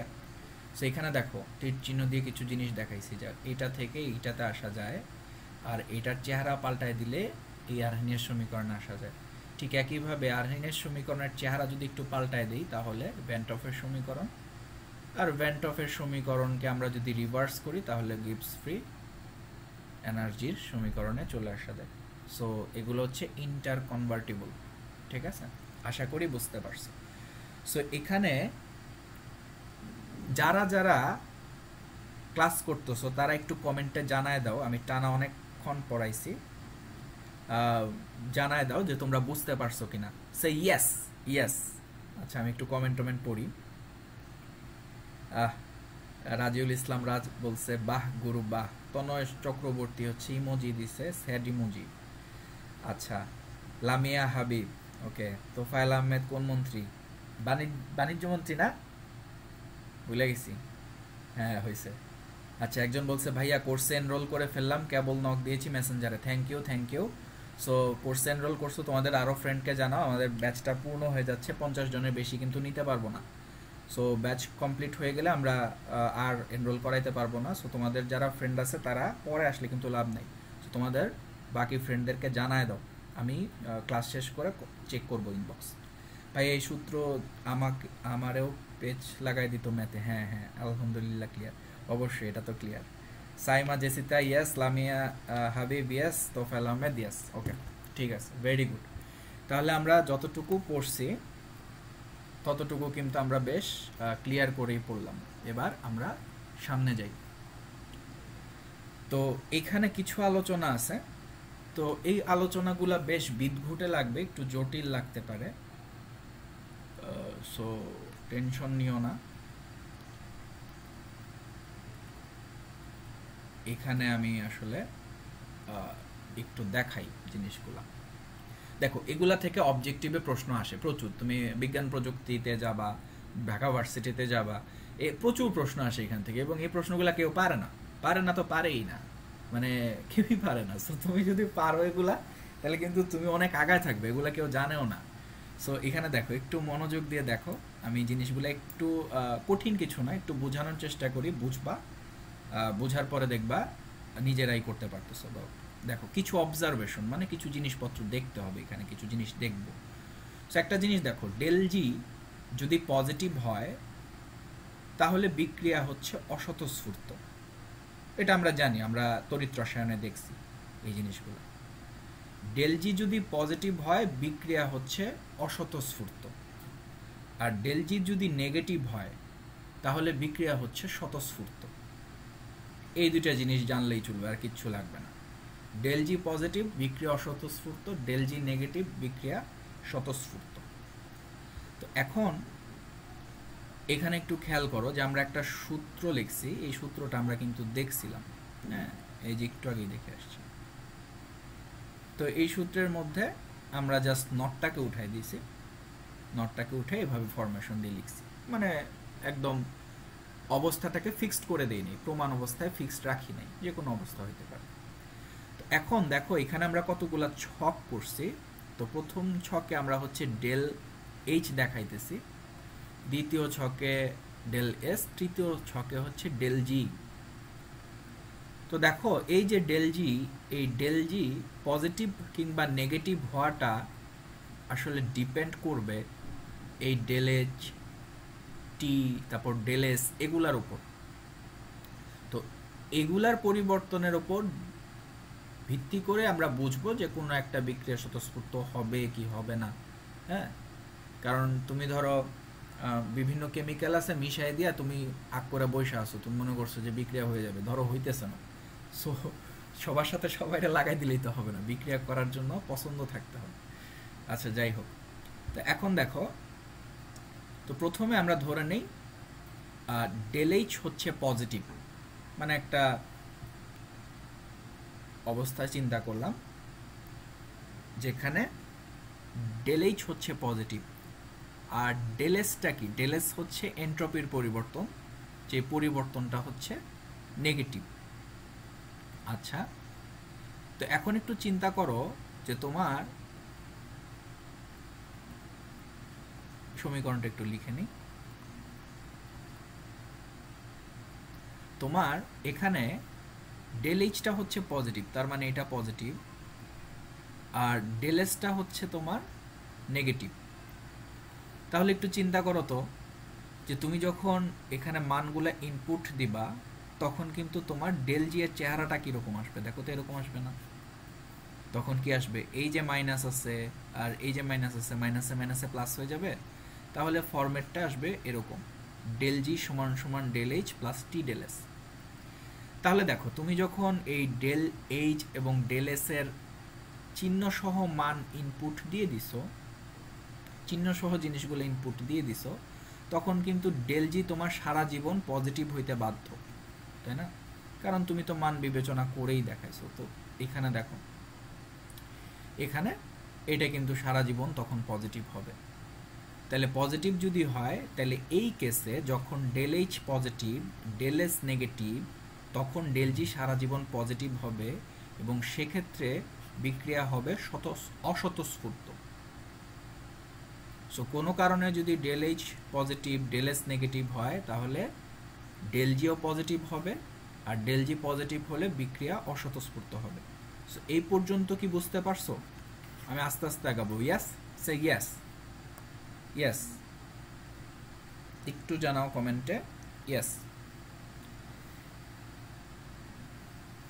সো এখানে দেখো তীর চিহ্ন দিয়ে কিছু জিনিস দেখাইছি, যা এটা থেকে এইটাতে আসা যায়, আর এটার চেহারা পাল্টায় দিলে এই আর্হেনিয়াস সমীকরণে আসা যায়। ঠিক একইভাবে আর্হেনিয়াস সমীকরণের চেহারা যদি একটু পাল্টায় দিই, তাহলে ভ্যান টফের সমীকরণ, আর ভ্যান টফের সমীকরণকে আমরা যদি রিভার্স করি, তাহলে গিভস ফ্রি এনার্জির সমীকরণে চলে আসা যায়। সো এগুলো হচ্ছে ইন্টার কনভার্টিবল। ঠিক আছে, আশা করি বুঝতে পারছো। সো এখানে যারা যারা ক্লাস করতেছো তারা একটু কমেন্টে জানায় দাও, আমি টানা অনেকক্ষণ পড়াইছি, জানায় দাও যে তোমরা বুঝতে পারছো কিনা। সে ইয়েস ইয়েস। আচ্ছা, আমি একটু কমেন্ট পড়ি। রাজিউল ইসলাম রাজ বলছে বাহ গুরু বাহ। তনয় চক্রবর্তী হচ্ছে ইমোজি দিছে, স্যাড ইমোজি। আচ্ছা, লামিয়া হাবিব, ওকে। তোফায়েল আহমেদ কোন মন্ত্রী? বাণিজ্য মন্ত্রী না, ভুলে গেছি। হ্যাঁ হয়েছে। আচ্ছা, একজন বলছে ভাইয়া কোর্সে এনরোল করে ফেললাম, কেবল নক দিয়েছি মেসেঞ্জারে। Thank you. সো কোর্সে এনরোল করছো, তোমাদের আরও ফ্রেন্ডকে জানাও। আমাদের ব্যাচটা পূর্ণ হয়ে যাচ্ছে, 50 জনের বেশি কিন্তু নিতে পারবো না। সো ব্যাচ কমপ্লিট হয়ে গেলে আমরা আর এনরোল করাইতে পারবো না। সো তোমাদের যারা ফ্রেন্ড আছে তারা পরে আসলে কিন্তু লাভ নেই। সো তোমাদের বাকি ফ্রেন্ডদেরকে জানায় দাও, আমি ক্লাস শেষ করে চেক করবো ইনবক্স। ভাই এই সূত্র আমারেও পেজ লাগাই দিত ম্যাথে। হ্যাঁ, আলহামদুলিল্লাহ ক্লিয়ার। অবশ্যই, এটা তো clear. Saima Jesita yes, Lamia Habib yes, Tofayel Ahmed yes. Okay, ঠিক আছে, ভেরি গুড। তাহলে আমরা যতটুকু পড়ছি ততটুকু কিন্তু আমরা বেশ ক্লিয়ার করেই পড়লাম। এবার আমরা সামনে যাই। তো এখানে কিছু আলোচনা আছে, তো এই আলোচনাগুলা বেশ বিদঘুটে লাগবে, একটু জটিল লাগতে পারে, সো টেনশন নিও না। এখানে আমি আসলে একটু দেখাই জিনিসগুলা। দেখো, এগুলা থেকে অবজেক্টিভে প্রশ্ন আসে প্রচুর। তুমি বিজ্ঞান প্রযুক্তিতে যাবা, ঢাকা ভার্সিটিতে যাবা, প্রচুর প্রশ্ন আসে এখান থেকে, এবং এই প্রশ্নগুলা কেউ পারে না তো পারেই না, মানে কেউই পারে না। সো তুমি যদি পারো এগুলা, তাহলে কিন্তু তুমি অনেক আগায় থাকবে, এগুলা কেউ জানেও না। সো এখানে দেখো, একটু মনোযোগ দিয়ে দেখো, আমি জিনিসগুলো একটু কঠিন কিছু না, একটু বোঝানোর চেষ্টা করি, বুঝবা, বোঝার পরে দেখবা নিজেরাই করতে পারতেছো। দেখো, কিছু অবজারভেশন, মানে কিছু জিনিসপত্র দেখতে হবে, এখানে কিছু জিনিস দেখব। সো একটা জিনিস দেখো, ডেল জি যদি পজিটিভ হয়, তাহলে বিক্রিয়া হচ্ছে অস্বতঃস্ফূর্ত। এটা আমরা জানি, আমরা তড়িৎ রসায়নে দেখছি এই জিনিসগুলো। ডেল জি যদি পজিটিভ হয়, বিক্রিয়া হচ্ছে অস্বতঃস্ফূর্ত। আর ডেল জি যদি নেগেটিভ হয়, তাহলে বিক্রিয়া হচ্ছে স্বতঃস্ফূর্ত। এই দুইটা জিনিস জানলেই চলবে, আর কিচ্ছু লাগবে না। ডেল জি পজিটিভ, বিক্রিয়া অস্বতঃস্ফূর্ত; ডেল জি নেগেটিভ, বিক্রিয়া স্বতঃস্ফূর্ত। তো এখন এখানে একটু খেয়াল করো যে আমরা একটা সূত্র লিখছি, এই সূত্রটা আমরা কিন্তু দেখছিলাম, হ্যাঁ, এই যে একটু আগেই দেখে আসছি। তো এই সূত্রের মধ্যে আমরা জাস্ট নটটাকে উঠাই দিয়েছি, নটটাকে উঠে এভাবে ফরমেশন দিয়ে লিখছি, মানে একদম অবস্থাটাকে ফিক্সড করে দেইনি, প্রমাণ অবস্থায় ফিক্সড রাখি নাই, যে কোনো অবস্থা হতে পারে। তো এখন দেখো এখানে আমরা কতগুলা ছক করছি। তো প্রথম ছকে আমরা হচ্ছে ডেল এইচ দেখাইতেছি, দ্বিতীয় ছকে ডেল এস, তৃতীয় ছকে হচ্ছে ডেল জি। তো দেখো এই যে ডেল জি, এই ডেল জি পজিটিভ কিংবা নেগেটিভ হওয়াটা আসলে ডিপেন্ড করবে এই ডেল এইচ, টি, তারপর ডেল এস এগুলার উপর। তো এগুলার পরিবর্তনের উপর ভিত্তি করে আমরা বুঝবো যে কোনো একটা বিক্রিয়া স্বতঃস্ফূর্ত হবে কি হবে না। হ্যাঁ, কারণ তুমি ধরো বিভিন্ন কেমিক্যাল আছে, মিশাই দিয়া তুমি আগ করে বসে আসো, তুমি মনে করছো যে বিক্রিয়া হয়ে যাবে, ধরো হইতেছে না। সো সবার সাথে সবাইটা লাগাই দিলেই তো হবে না, বিক্রিয়া করার জন্য পছন্দ থাকতে হবে। আচ্ছা যাই হোক, তো এখন দেখো, তো প্রথমে আমরা ধরে নেই ডেল এইচ হচ্ছে পজিটিভ, মানে একটা অবস্থা চিন্তা করলাম যেখানে ডেল এইচ হচ্ছে পজিটিভ, আর ডেল এসটা কি, ডেল এস হচ্ছে এন্ট্রপির পরিবর্তন, যে পরিবর্তনটা হচ্ছে নেগেটিভ। আচ্ছা, তো এখন একটু চিন্তা করো যে তোমার সমীকরণটা একটু লিখে নিই। তোমার এখানে ডেল এইচটা হচ্ছে পজিটিভ, তার মানে এটা পজিটিভ, আর ডেল এসটা হচ্ছে তোমার নেগেটিভ। তাহলে একটু চিন্তা করো তো, যে তুমি যখন এখানে মানগুলা ইনপুট দিবা তখন কিন্তু তোমার ডেল জি এর চেহারাটা কীরকম আসবে, দেখো তো এরকম আসবে না। তখন কি আসবে, এই যে মাইনাস আছে আর এই যে মাইনাস আছে, মাইনাসে মাইনাসে প্লাস হয়ে যাবে। তাহলে ফরম্যাটটা আসবে এরকম, ডেল জি সমান সমান ডেল এইচ প্লাস টি ডেল এস। তাহলে দেখো তুমি যখন এই ডেল এইচ এবং ডেল এস এর চিহ্ন সহ মান ইনপুট দিয়ে দিছো, চিহ্ন সহ জিনিসগুলো ইনপুট দিয়ে দিছো, তখন কিন্তু ডেল জি তোমার সারা জীবন পজিটিভ হইতে বাধ্য, তাই না? কারণ তুমি তো মান বিবেচনা করেই দেখাইছো। তো এখানে দেখো, এখানে এটা কিন্তু সারা জীবন তখন পজিটিভ হবে। তাহলে পজিটিভ যদি হয়, তাহলে এই কেসে যখন del H positive, del S negative, তখন ডেল জি সারা জীবন পজিটিভ হবে, এবং সেক্ষেত্রে বিক্রিয়া হবে অস্বতঃস্ফূর্ত। সো কোনো কারণে যদি del H positive, del S negative হয়, তাহলে ডেল জিও পজিটিভ হবে, আর ডেল জি পজিটিভ হলে বিক্রিয়া অস্বতঃস্ফূর্ত হবে। সো এই পর্যন্ত কি বুঝতে পারছো? আমি আস্তে আস্তে আগাবো। ইয়াস, সে ইয়াস, ইয়েস, একটু জানাও কমেন্টে ইয়েস।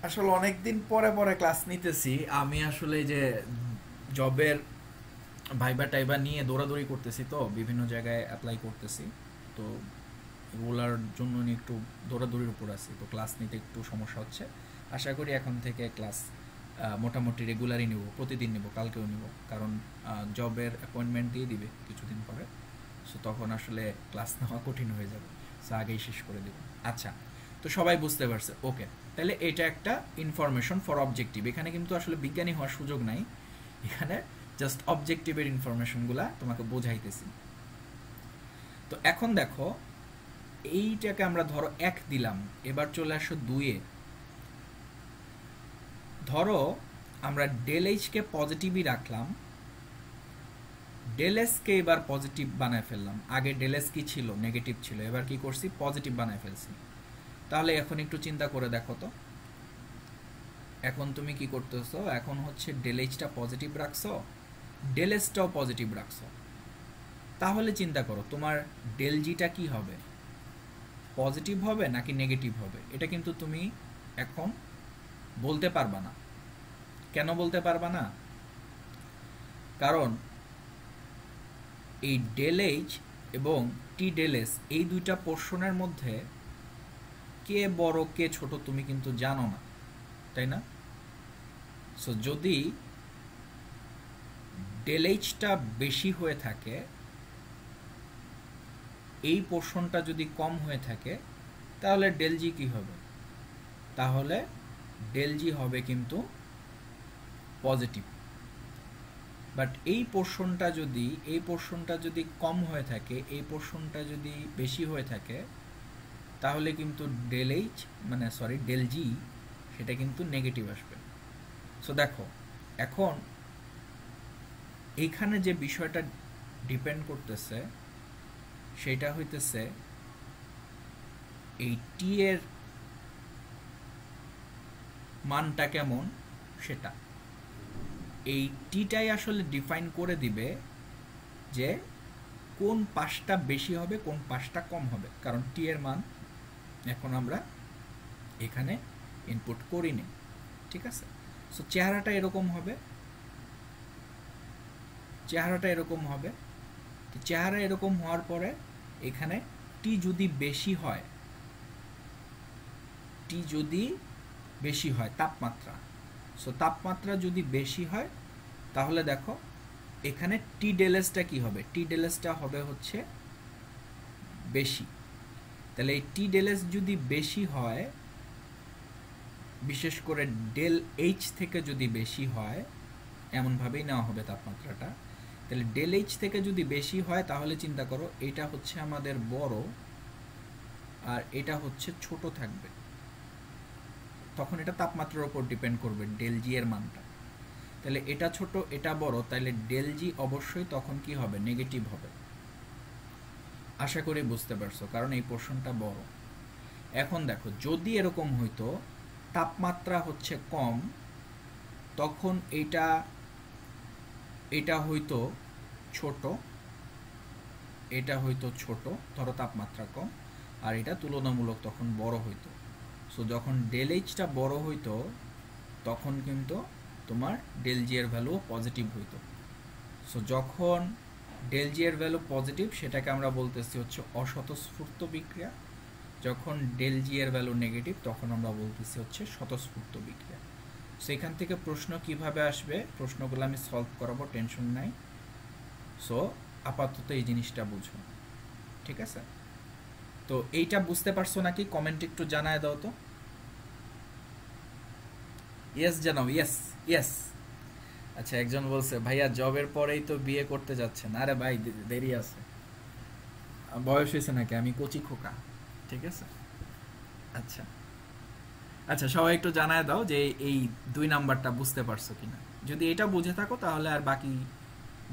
আসলে অনেকদিন পরে পরে ক্লাস নিতেছি আমি, আসলে যে জবের ভাইবা টাইবা নিয়ে দৌড়াদৌড়ি করতেছি, তো বিভিন্ন জায়গায় অ্যাপ্লাই করতেছি, তো এগুলার জন্য একটু দৌড়াদৌড়ির উপর আছি, তো ক্লাস নিতে একটু সমস্যা হচ্ছে। আশা করি এখন থেকে ক্লাস মোটামুটি রেগুলারই নেব, প্রতিদিন নেব, কালকেও নেব, কারণ জবের অ্যাপয়েন্টমেন্ট দিয়ে দিবে কিছুদিন পরে। সো তখন আসলে ক্লাস নেওয়া কঠিন হয়ে যাবে, সো আগেই শেষ করে দেব। আচ্ছা, তো সবাই বুঝতে পারছে? ওকে, তাহলে এটা একটা ইনফরমেশন ফর অবজেক্টিভ। এখানে কিন্তু আসলে বিজ্ঞানী হওয়ার সুযোগ নাই, এখানে জাস্ট অবজেক্টিভের ইনফরমেশনগুলা তোমাকে বোঝাইতেছি। তো এখন দেখো, এইটাকে আমরা ধরো 1 দিলাম, এবার চলে আসো 2-এ। ধরো আমরা ডেল এইচকে পজিটিভই রাখলাম, ডেল এসকে এবার পজিটিভ বানায় ফেললাম। আগে ডেল এস কি ছিল? নেগেটিভ ছিল, এবার কি করছি? পজিটিভ বানায় ফেলছি। তাহলে এখন একটু চিন্তা করে দেখো তো, এখন তুমি কি করতেছো? এখন হচ্ছে ডেল এইচটা পজিটিভ রাখছো, ডেল এসটাও পজিটিভ রাখছো। তাহলে চিন্তা করো তোমার ডেল জিটা কি হবে, পজিটিভ হবে নাকি নেগেটিভ হবে? এটা কিন্তু তুমি এখন বলতে পারবা না। কেন বলতে পারবা না? কারণ এই ডেল এইচ এবং টি ডেল এস, এই দুইটা পোর্শনের মধ্যে কে বড় কে ছোট তুমি কিন্তু জানো না, তাই না? সো যদি ডেল এইচটা বেশি হয়ে থাকে, এই পোর্শনটা যদি কম হয়ে থাকে, তাহলে ডেল জি কি হবে? তাহলে ডেল জি হবে কিন্তু পজিটিভ। বাট এই পোর্শনটা যদি কম হয়ে থাকে, এই পোর্শনটা যদি বেশি হয়ে থাকে, তাহলে কিন্তু ডেল এইচ মানে সরি ডেল জি সেটা কিন্তু নেগেটিভ আসবে। সো দেখো এখন এইখানে যে বিষয়টা ডিপেন্ড করতেছে সেটা হইতেছে এই টি এর মানটা কেমন সেটা। এই টিটাই আসলে ডিফাইন করে দিবে যে কোন পাশটা বেশি হবে কোন পাশটা কম হবে, কারণ টি এর মান এখন আমরা এখানে ইনপুট করিনি, ঠিক আছে। সো চেহারাটা এরকম হবে, চেহারাটা এরকম হবে। তো চেহারা এরকম হওয়ার পরে এখানে টি যদি বেশি হয়, টি যদি বেশি হয় তাপমাত্রা, সো তাপমাত্রা যদি বেশি হয় তাহলে দেখো এখানে টি ডেলেসটা কি হবে, টি ডেলেসটা হবে হচ্ছে বেশি। তাহলে এই টি ডেলেস যদি বেশি হয়, বিশেষ করে ডেল এইচ থেকে যদি বেশি হয়, এমনভাবেই নেওয়া হবে তাপমাত্রাটা। তাহলে ডেল এইচ থেকে যদি বেশি হয় তাহলে চিন্তা করো এটা হচ্ছে আমাদের বড় আর এটা হচ্ছে ছোট থাকবে, তখন এটা তাপমাত্রার উপর ডিপেন্ড করবে ডেল জি এর মানটা। তাহলে এটা ছোট এটা বড়, তাহলে ডেল জি অবশ্যই তখন কি হবে, নেগেটিভ হবে। আশা করি বুঝতে পারছো, কারণ এই পোর্শনটা বড়। এখন দেখো যদি এরকম হইতো তাপমাত্রা হচ্ছে কম, তখন এটা হইতো ছোট, এটা হইতো ছোট, ধরো তাপমাত্রা কম, আর এটা তুলনামূলক তখন বড় হইতো। সো যখন ডেল এইচটা বড় হইতো তখন কিন্তু তোমার ডেল জি এর ভ্যালু পজিটিভ হইতো। সো যখন ডেল জি এর ভ্যালু পজিটিভ সেটাকে আমরা বলতেছি হচ্ছে অস্বতঃস্ফূর্ত বিক্রিয়া, যখন ডেল জি এর ভ্যালু নেগেটিভ তখন আমরা বলতেছি হচ্ছে স্বতঃস্ফূর্ত বিক্রিয়া। সেখান থেকে প্রশ্ন কিভাবে আসবে, প্রশ্নগুলো আমি সলভ করাবো, টেনশন নাই। সো আপাতত এই জিনিসটা বুঝো, ঠিক আছে। তো এইটা বুঝতে পারছো নাকি, কমেন্ট একটু জানায় দাও তো। ইয়েস জানাও, ইয়েস ইয়েস। আচ্ছা একজন বলছে ভাইয়া জবের পরেই তো বিয়ে করতে যাচ্ছেন। আরে ভাই দেরি আছে, বয়স হয়েছে নাকি, আমি কচি খোকা, ঠিক আছে। আচ্ছা আচ্ছা সবাই একটু জানায় দাও যে এই 2 নাম্বারটা বুঝতে পারছো কিনা। যদি এটা বুঝে থাকো তাহলে আর বাকি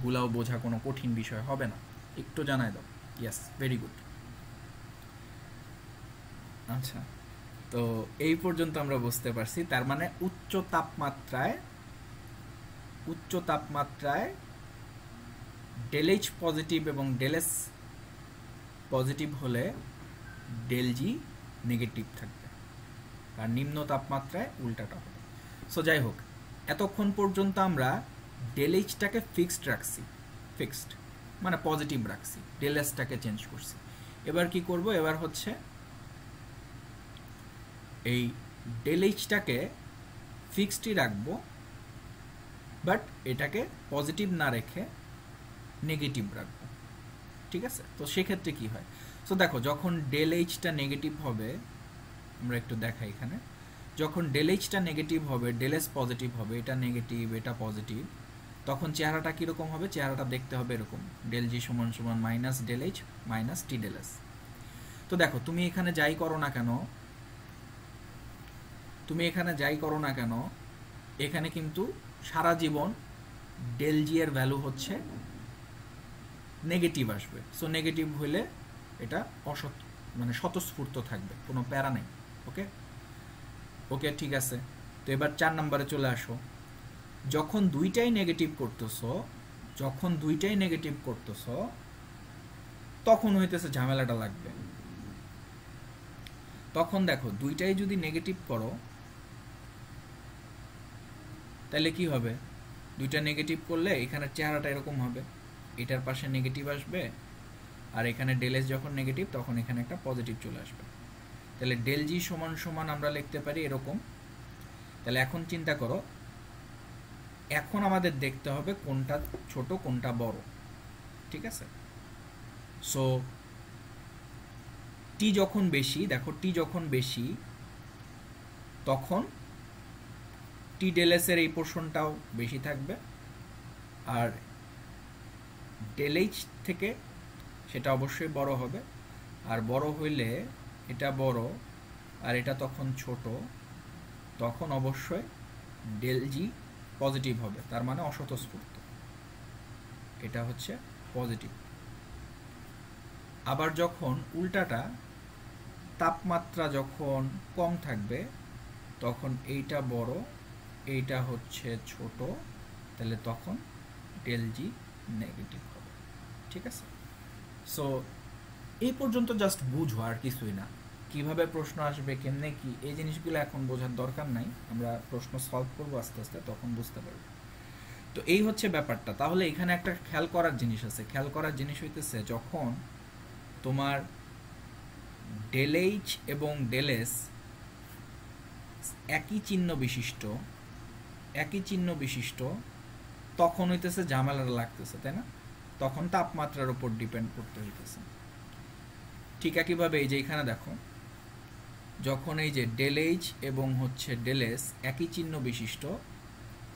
গুলাও বোঝা কোনো কঠিন বিষয় হবে না, একটু জানায় দাও। Yes, very good. আচ্ছা তো এই পর্যন্ত আমরা বুঝতে পারছি, তার মানে উচ্চ তাপমাত্রায় ডেল এইচ পজিটিভ এবং ডেল এস পজিটিভ হলে ডেল জি নেগেটিভ থাকবে, আর নিম্ন তাপমাত্রায় উল্টাটা হবে। সো যাই হোক, এতক্ষণ পর্যন্ত আমরা ডেল এইচটাকে ফিক্সড রাখছি, ফিক্সড মানে পজিটিভ রাখছি, ডেল এসটাকে চেঞ্জ করছি। এবার কি করব, এবার হচ্ছে এই ডেল এইচটাকে ফিক্সডই রাখবো, বাট এটাকে পজিটিভ না রেখে নেগেটিভ রাখবো, ঠিক আছে। তো সেক্ষেত্রে কি হয়, সো দেখো যখন ডেল এইচটা নেগেটিভ হবে, আমরা একটু দেখাই এখানে, যখন ডেল এইচটা নেগেটিভ হবে ডেল এস পজিটিভ হবে, এটা নেগেটিভ এটা পজিটিভ, তখন চেহারাটা কীরকম হবে, চেহারাটা দেখতে হবে এরকম, ডেল জি সমান সমান minus del H minus T del S. তো দেখো তুমি এখানে যাই করো না কেন, এখানে কিন্তু সারা জীবন ডেল জি এর ভ্যালু হচ্ছে নেগেটিভ আসবে। সো নেগেটিভ হইলে এটা মানে স্বতঃস্ফূর্ত থাকবে, কোনো প্যারা নেই। ওকে ওকে ঠিক আছে। তো এবার 4 নম্বরে চলে আসো। যখন দুইটাই নেগেটিভ করতেছো তখন হইতেছে ঝামেলাটা লাগবে। তখন দেখো দুইটাই যদি নেগেটিভ করো তাহলে কি হবে, দুইটা নেগেটিভ করলে এখানে চেহারাটা এরকম হবে, এটার পাশে নেগেটিভ আসবে, আর এখানে ডেল এস যখন নেগেটিভ তখন এখানে একটা পজিটিভ চলে আসবে। তাহলে ডেল জি সমান সমান আমরা লিখতে পারি এরকম। তাহলে এখন চিন্তা করো, এখন আমাদের দেখতে হবে কোনটা ছোট কোনটা বড়, ঠিক আছে। সো টি যখন বেশি, দেখো টি যখন বেশি তখন টি ডেল এস এর এই পোর্শনটাও বেশি থাকবে, আর ডেল এইচ থেকে সেটা অবশ্যই বড় হবে, আর বড় হইলে এটা বড় আর এটা তখন ছোট, তখন অবশ্যই ডেল জি পজিটিভ হবে, তার মানে অস্বতঃস্ফূর্ত, এটা হচ্ছে পজিটিভ। আবার যখন উল্টাটা, তাপমাত্রা যখন কম থাকবে তখন এইটা বড়, এইটা হচ্ছে ছোট, তাহলে তখন ডেল জি নেগেটিভ হবে। ঠিক আছে? সো এই পর্যন্ত জাস্ট বুঝো, আর কিছুই না। কিভাবে প্রশ্ন আসবে, কেমনে কি, এই জিনিসগুলো এখন বোঝার দরকার নাই, আমরা প্রশ্ন সলভ করবো আস্তে আস্তে, তখন বুঝতে পারবো। তো এই হচ্ছে ব্যাপারটা। তাহলে এখানে একটা খেয়াল করার জিনিস আছে। খেয়াল করার জিনিস হইতেছে, যখন তোমার ডেল এইচ এবং ডেল এস একই চিহ্ন বিশিষ্ট, তখন হইতেছে ঝামেলাটা লাগতেছে, তাই না? তখন তাপমাত্রার উপর ডিপেন্ড করতে হইতেছে। ঠিক একইভাবে এই যে এখানে দেখো, যখন এই যে ডেল এইচ এবং হচ্ছে ডেল এস একই চিহ্ন বিশিষ্ট,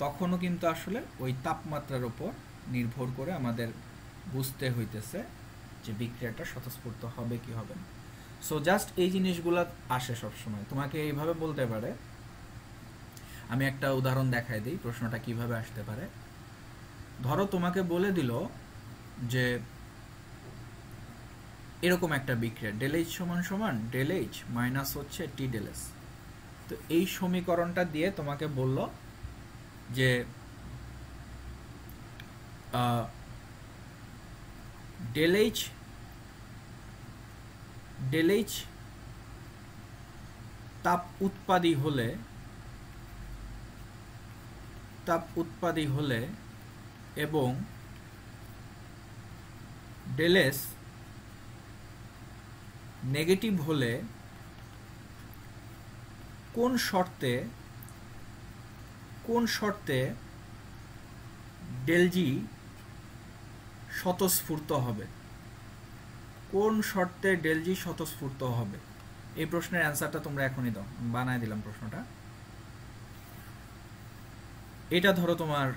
তখনও কিন্তু আসলে ওই তাপমাত্রার উপর নির্ভর করে আমাদের বুঝতে হইতেছে যে বিক্রিয়াটা স্বতঃস্ফূর্ত হবে কি হবে না। সো জাস্ট এই জিনিসগুলো আসে সবসময়, তোমাকে এইভাবে বলতে পারে। আমি একটা উদাহরণ দেখাই দিই প্রশ্নটা কিভাবে আসতে পারে। ধরো তোমাকে বলে দিল যে এরকম একটা বিক্রিয়া, ডেল এইচ সমান সমান ডেল এইচ মাইনাস হচ্ছে টি ডেল এস। তো এই সমীকরণটা দিয়ে তোমাকে বলল যে ডেল এইচ তাপ উৎপাদী হলে এবং ডেল এস নেগেটিভ হলে কোন শর্তে ডেল জি স্বতঃস্ফূর্ত হবে, কোন শর্তে ডেল জি স্বতঃস্ফূর্ত হবে? এই প্রশ্নের অ্যান্সারটা তোমরা এখনই দাও, বানায় দিলাম প্রশ্নটা। এটা ধরো তোমার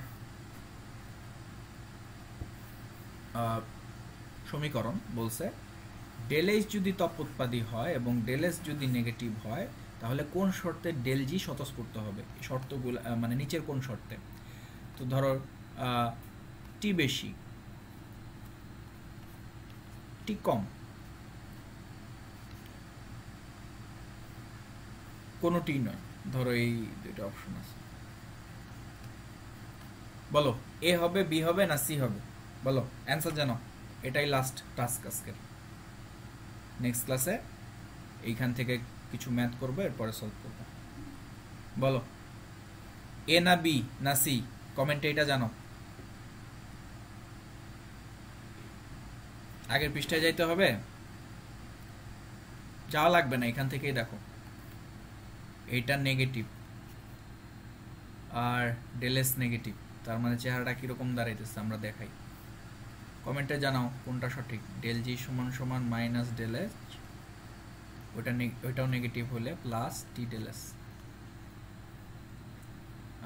সমীকরণ বলছে ডেল এইচ যদি তাপ উৎপাদী হয় এবং ডেল এস যদি নেগেটিভ হয়, তাহলে কোন শর্তে ডেল জি স্বতঃস্ফূর্ত হবে? শর্তগুলো মানে নিচের কোন শর্তে? তো ধরো টি বেশি, টি কম, কোনো টি নয়। ধরো এই দুইটা অপশন আছে, বলো এ হবে, বি হবে, না সি হবে? বলো অ্যান্সার জানো। এটাই লাস্ট টাস্ক আজকের। নেক্সট ক্লাসে এইখান থেকে কিছু ম্যাথ করবো, এরপরে সলভ করবো। বলো এ না বি না সি, কমেন্টে এটা জানো। আগের পৃষ্ঠায় যাইতে হবে, যাওয়া লাগবে না, এখান থেকেই দেখো। এইটা নেগেটিভ আর ডেল এস নেগেটিভ, তার মানে চেহারাটা কিরকম দাঁড়াইতেছে আমরা দেখাই। কমেন্টে জানাও কোনটা সঠিক। ডেল জি সমান সমান মাইনাস ডেল এস, ওইটাও নেগেটিভ হলে প্লাস টি ডেল এস।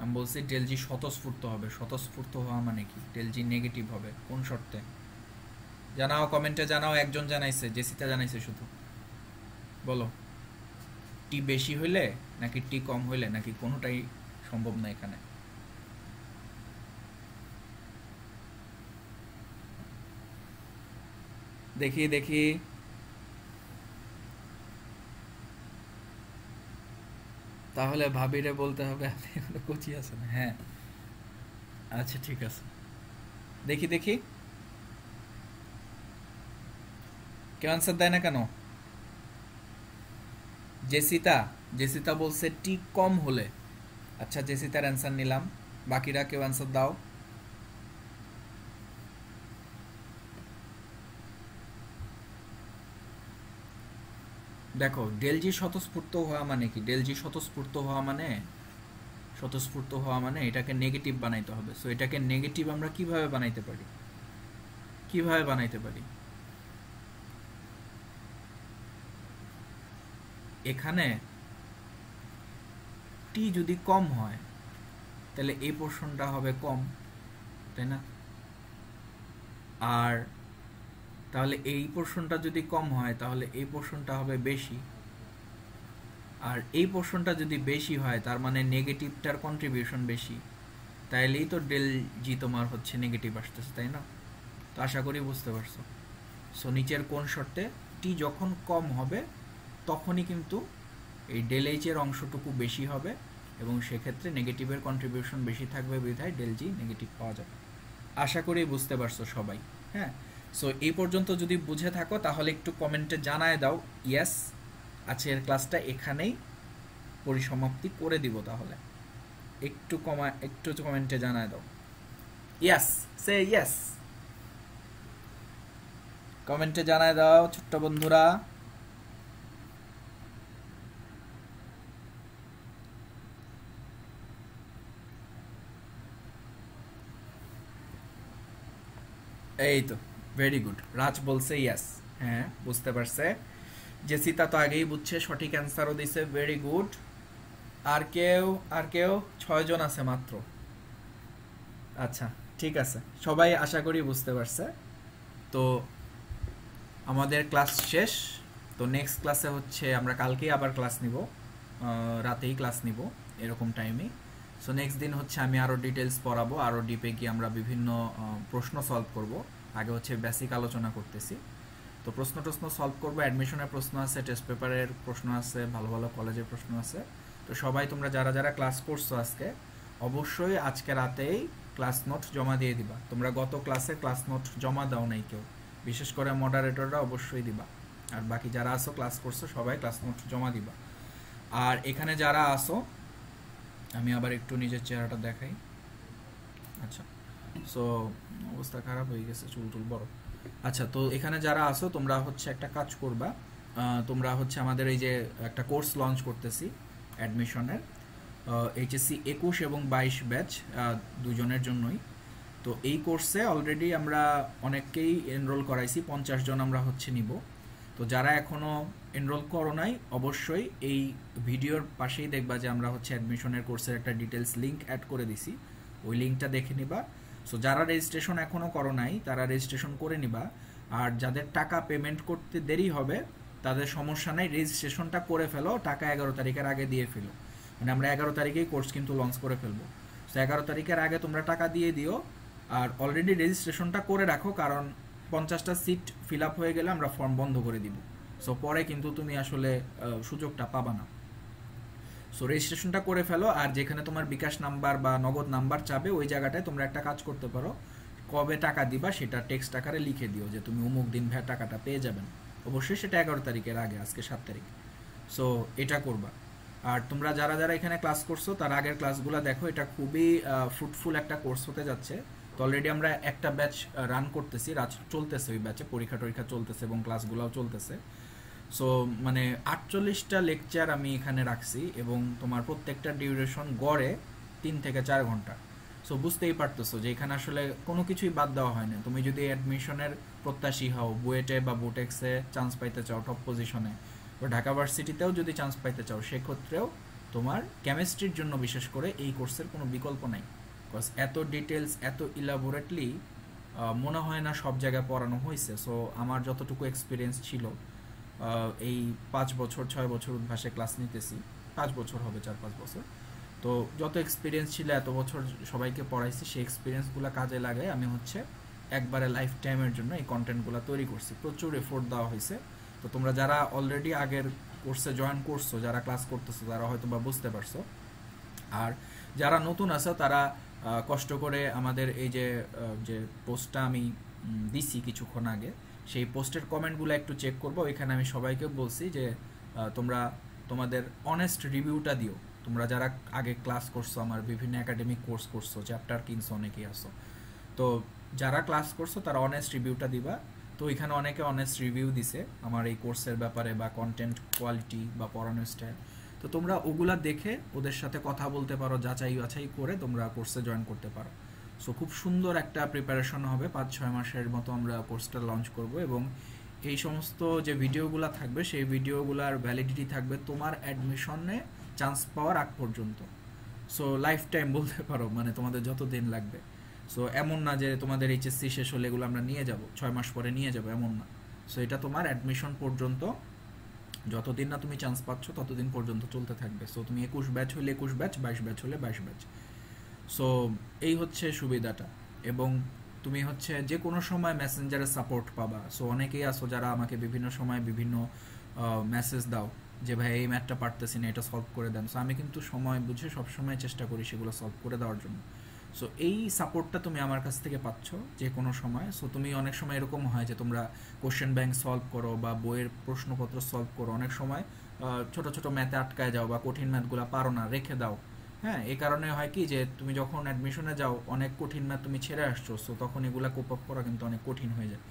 আমি বলছি ডেল জি স্বতঃস্ফূর্ত হবে। স্বতঃস্ফূর্ত হওয়া মানে কি? ডেল জি নেগেটিভ হবে কোন শর্তে? জানাও, কমেন্টে জানাও। একজন জানাইছে, জেসিতা জানাইছে শুধু। বলো টি বেশি হইলে নাকি টি কম হইলে, নাকি কোনোটাই সম্ভব না এখানে? দেখি দেখি, তাহলে ভাবিরে বলতে হবে আপনি এখনো কোচি আছেন। হ্যাঁ আচ্ছা ঠিক আছে, দেখি দেখি কেউ আনসার দেয় না কেন? জেসিতা বলছে টি কম হলে। আচ্ছা জেসিতার অ্যান্সার নিলাম, বাকিরা কেউ অ্যান্সার দাও। দেখো ডেল জি স্বতঃস্ফূর্ত হওয়া মানে কি? ডেল জি স্বতঃস্ফূর্ত হওয়া মানে এটাকে নেগেটিভ বানাইতে হবে। সো এটাকে নেগেটিভ আমরা কিভাবে বানাইতে পারি? এখানে টি যদি কম হয় তাহলে এই পোর্শনটা হবে কম, তাই না? আর তাহলে এই পোর্শনটা যদি কম হয় তাহলে এই পোর্শনটা হবে বেশি, আর এই পোর্শনটা যদি বেশি হয় তার মানে নেগেটিভটার কন্ট্রিবিউশন বেশি, তাইলেই তো ডেল জি তোমার হচ্ছে নেগেটিভ আসতেছে, তাই না? তো আশা করি বুঝতে পারছো। সো নিচের কোন শর্তে টি যখন কম হবে তখনই কিন্তু এই ডেল এইচ এর অংশটুকু বেশি হবে এবং সেক্ষেত্রে নেগেটিভের কন্ট্রিবিউশন বেশি থাকবে বিধায় ডেল জি নেগেটিভ পাওয়া যাবে। আশা করি বুঝতে পারছো সবাই। হ্যাঁ, সো এই পর্যন্ত যদি বুঝে থাকো তাহলে একটু কমেন্টে জানায় দাও ইয়েস, আজকের ক্লাসটা এখানেই পরিসমাপ্তি করে দিব। তাহলে একটু কমেন্টে জানায় দাও ইয়েস, সে ইয়েস, কমেন্টে জানায় দাও ছোট্ট বন্ধুরা। এই তো ভেরি গুড, রাজ বলছে ইয়েস, হ্যাঁ বুঝতে পারছে। জেসিতা তো আগেই বুঝছে, সঠিক অ্যান্সারও দিছে, ভেরি গুড। আর কেউ 6 জন আছে মাত্র। আচ্ছা ঠিক আছে, সবাই আশা করি বুঝতে পারছে। তো আমাদের ক্লাস শেষ। তো নেক্সট ক্লাসে হচ্ছে আমরা কালকেই আবার ক্লাস নিব, রাতেই ক্লাস নিব এরকম টাইমে। সো নেক্সট দিন হচ্ছে আমি আরও ডিটেলস পড়াবো, আরও ডিপে গিয়ে আমরা বিভিন্ন প্রশ্ন সলভ করব। আগে হচ্ছে বেসিক আলোচনা করতেছি, তো প্রশ্ন সলভ করবো। অ্যাডমিশনের প্রশ্ন আছে, টেস্ট পেপারের প্রশ্ন আছে, ভালো ভালো কলেজের প্রশ্ন আছে। তো সবাই তোমরা যারা ক্লাস করছো আজকে অবশ্যই আজকে রাতেই ক্লাস নোট জমা দিয়ে দিবা। তোমরা গত ক্লাসে ক্লাস নোট জমা দাও নাই কেউ, বিশেষ করে মডারেটররা অবশ্যই দিবা। আর বাকি যারা আসো ক্লাস করছো সবাই ক্লাস নোট জমা দিবা। আর এখানে যারা আসো, আমি আবার একটু নিজের চেহারাটা দেখাই। আচ্ছা, সো অবস্থা খারাপ হয়ে গেছে, চুল বড়। আচ্ছা, তো এখানে যারা আসো তোমরা হচ্ছে একটা কাজ করবা, তোমরা হচ্ছে আমাদের এই যে একটা কোর্স লঞ্চ করতেছি অ্যাডমিশনের, এইচএসসি 21 এবং 22 ব্যাচ দুজনের জন্যই। তো এই কোর্সে অলরেডি আমরা অনেককেই এনরোল করাইছি, 50 জন আমরা হচ্ছে নিব। তো যারা এখনও এনরোল করো নাই অবশ্যই এই ভিডিওর পাশেই দেখবা যে আমরা হচ্ছে অ্যাডমিশনের কোর্সের একটা ডিটেলস লিঙ্ক অ্যাড করে দিছি, ওই লিঙ্কটা দেখে নিবা। সো যারা রেজিস্ট্রেশন এখনও করো নাই তারা রেজিস্ট্রেশন করে নিবা। আর যাদের টাকা পেমেন্ট করতে দেরি হবে তাদের সমস্যা নেই, রেজিস্ট্রেশনটা করে ফেলো, টাকা 11 তারিখের আগে দিয়ে ফেলো। মানে আমরা 11 তারিখেই কোর্স কিন্তু লঞ্চ করে ফেলবো। সো 11 তারিখের আগে তোমরা টাকা দিয়ে দিও আর অলরেডি রেজিস্ট্রেশনটা করে রাখো, কারণ 50টা সিট ফিল আপ হয়ে গেলে আমরা ফর্ম বন্ধ করে দিব। সো পরে কিন্তু তুমি আসলে সুযোগটা পাবা না। সো রেজিস্ট্রেশনটা করে ফেলো, আর যেখানে তোমার বিকাশ নাম্বার বা নগদ নাম্বার চাবে ওই জায়গাটায় তোমরা একটা কাজ করতে পারো, কবে টাকা দিবা সেটা টেক্সট আকারে লিখে দিও যে তুমি অমুক দিন ভাই টাকাটা পেয়ে যাবেন। অবশ্যই সেটা 11 তারিখের আগে, আজকে 7 তারিখ। সো এটা করবা। আর তোমরা যারা এখানে ক্লাস করছো তার আগের ক্লাসগুলো দেখো, এটা খুবই ফ্রুটফুল একটা কোর্স হতে যাচ্ছে। তো অলরেডি আমরা একটা ব্যাচ রান করতেছি, চলতেছে, ওই ব্যাচে পরীক্ষা টরীক্ষা চলতেছে এবং ক্লাসগুলোও চলতেছে। সো মানে 48টা লেকচার আমি এখানে রাখছি এবং তোমার প্রত্যেকটা ডিউরেশন গড়ে 3 থেকে 4 ঘন্টা। সো বুঝতেই পারতেছো যে এখানে আসলে কোনো কিছুই বাদ দেওয়া হয় না। তুমি যদি অ্যাডমিশনের প্রত্যাশী হও, বুয়েটে বা বুটেক্সে চান্স পাইতে চাও টপ পজিশনে, বা ঢাকা ভার্সিটিতেও যদি চান্স পাইতে চাও, সেক্ষেত্রেও তোমার কেমিস্ট্রির জন্য বিশেষ করে এই কোর্সের কোনো বিকল্প নাই। বিকজ এত ডিটেলস, এত ইলাবোরেটলি মনে হয় না সব জায়গায় পড়ানো হয়েছে। সো আমার যতটুকু এক্সপিরিয়েন্স ছিল, এই 5 বছর 6 বছর উদ্ভাসে ক্লাস নিতেছি, 5 বছর হবে, 4-5 বছর। তো যত এক্সপিরিয়েন্স ছিল এত বছর সবাইকে পড়াইছি, সেই এক্সপিরিয়েন্সগুলো কাজে লাগাই আমি হচ্ছে একবারে লাইফ টাইমের জন্য এই কন্টেন্টগুলো তৈরি করছি। প্রচুর এফোর্ট দেওয়া হয়েছে। তো তোমরা যারা অলরেডি আগের কোর্সে জয়েন করছো, যারা ক্লাস করতেছো, তারা হয়তো বা বুঝতে পারছো। আর যারা নতুন আছো তারা কষ্ট করে আমাদের এই যে পোস্টটা আমি দিছি কিছুক্ষণ আগে, সেই পোস্টের কমেন্টগুলো একটু চেক করবো। ওইখানে আমি সবাইকে বলছি যে তোমরা তোমাদের অনেস্ট রিভিউটা দিও। তোমরা যারা আগে ক্লাস করছো, আমার বিভিন্ন একাডেমিক কোর্স করছো, চ্যাপ্টার কিনছো, অনেকেই আসো, তো যারা ক্লাস করছো তারা অনেস্ট রিভিউটা দিবা। তো ওইখানে অনেকে অনেস্ট রিভিউ দিছে আমার এই কোর্সের ব্যাপারে বা কন্টেন্ট কোয়ালিটি বা পড়ানোর স্টাইল। তো তোমরা ওগুলা দেখে ওদের সাথে কথা বলতে পারো, যাচাই বাছাই করে তোমরা কোর্সে জয়েন করতে পারো। সো খুব সুন্দর একটা প্রিপারেশন হবে, 5-6 মাসের মতো আমরা কোর্সটা লঞ্চ করব এবং এই সমস্ত যে ভিডিওগুলো থাকবে সেই ভিডিওগুলোর ভ্যালিডিটি থাকবে তোমার অ্যাডমিশনে চান্স পাওয়ার আগ পর্যন্ত। সো লাইফ টাইম বলতে পারো, মানে তোমাদের যত দিন লাগবে। সো এমন না যে তোমাদের এইচএসসি শেষ হলে এগুলো আমরা নিয়ে যাব, 6 মাস পরে নিয়ে যাব, এমন না। সো এটা তোমার অ্যাডমিশন পর্যন্ত যতদিন না তুমি চান্স পাচ্ছ ততদিন পর্যন্ত চলতে থাকবে। সো তুমি 21 ব্যাচ হলে 21 ব্যাচ, 22 ব্যাচ হলে 22 ব্যাচ। সো এই হচ্ছে সুবিধাটা। এবং তুমি হচ্ছে যে কোনো সময় মেসেঞ্জারে সাপোর্ট পাবা। সো অনেকেই আসো যারা আমাকে বিভিন্ন সময় বিভিন্ন মেসেজ দাও যে ভাই এই ম্যাথটা পারতেছি না, এটা সলভ করে দেন। সো আমি কিন্তু সময় বুঝে সবসময় চেষ্টা করি সেগুলো সলভ করে দেওয়ার জন্য। সো এই সাপোর্টটা তুমি আমার কাছ থেকে পাচ্ছ যে কোনো সময়। সো তুমি অনেক সময় এরকম হয় যে তোমরা কোশ্চেন ব্যাংক সলভ করো বা বইয়ের প্রশ্নপত্র সলভ করো, অনেক সময় ছোট ছোট ম্যাথে আটকায় যাও বা কঠিন ম্যাথগুলো পারো না, রেখে দাও। হ্যাঁ, এই কারণে হয় কি যে তুমি যখন অ্যাডমিশনে যাও অনেক কঠিন ম্যাথ তুমি ছেড়ে আসছো, সো তখন এগুলা কোপ আপ করা কিন্তু অনেক কঠিন হয়ে যায়।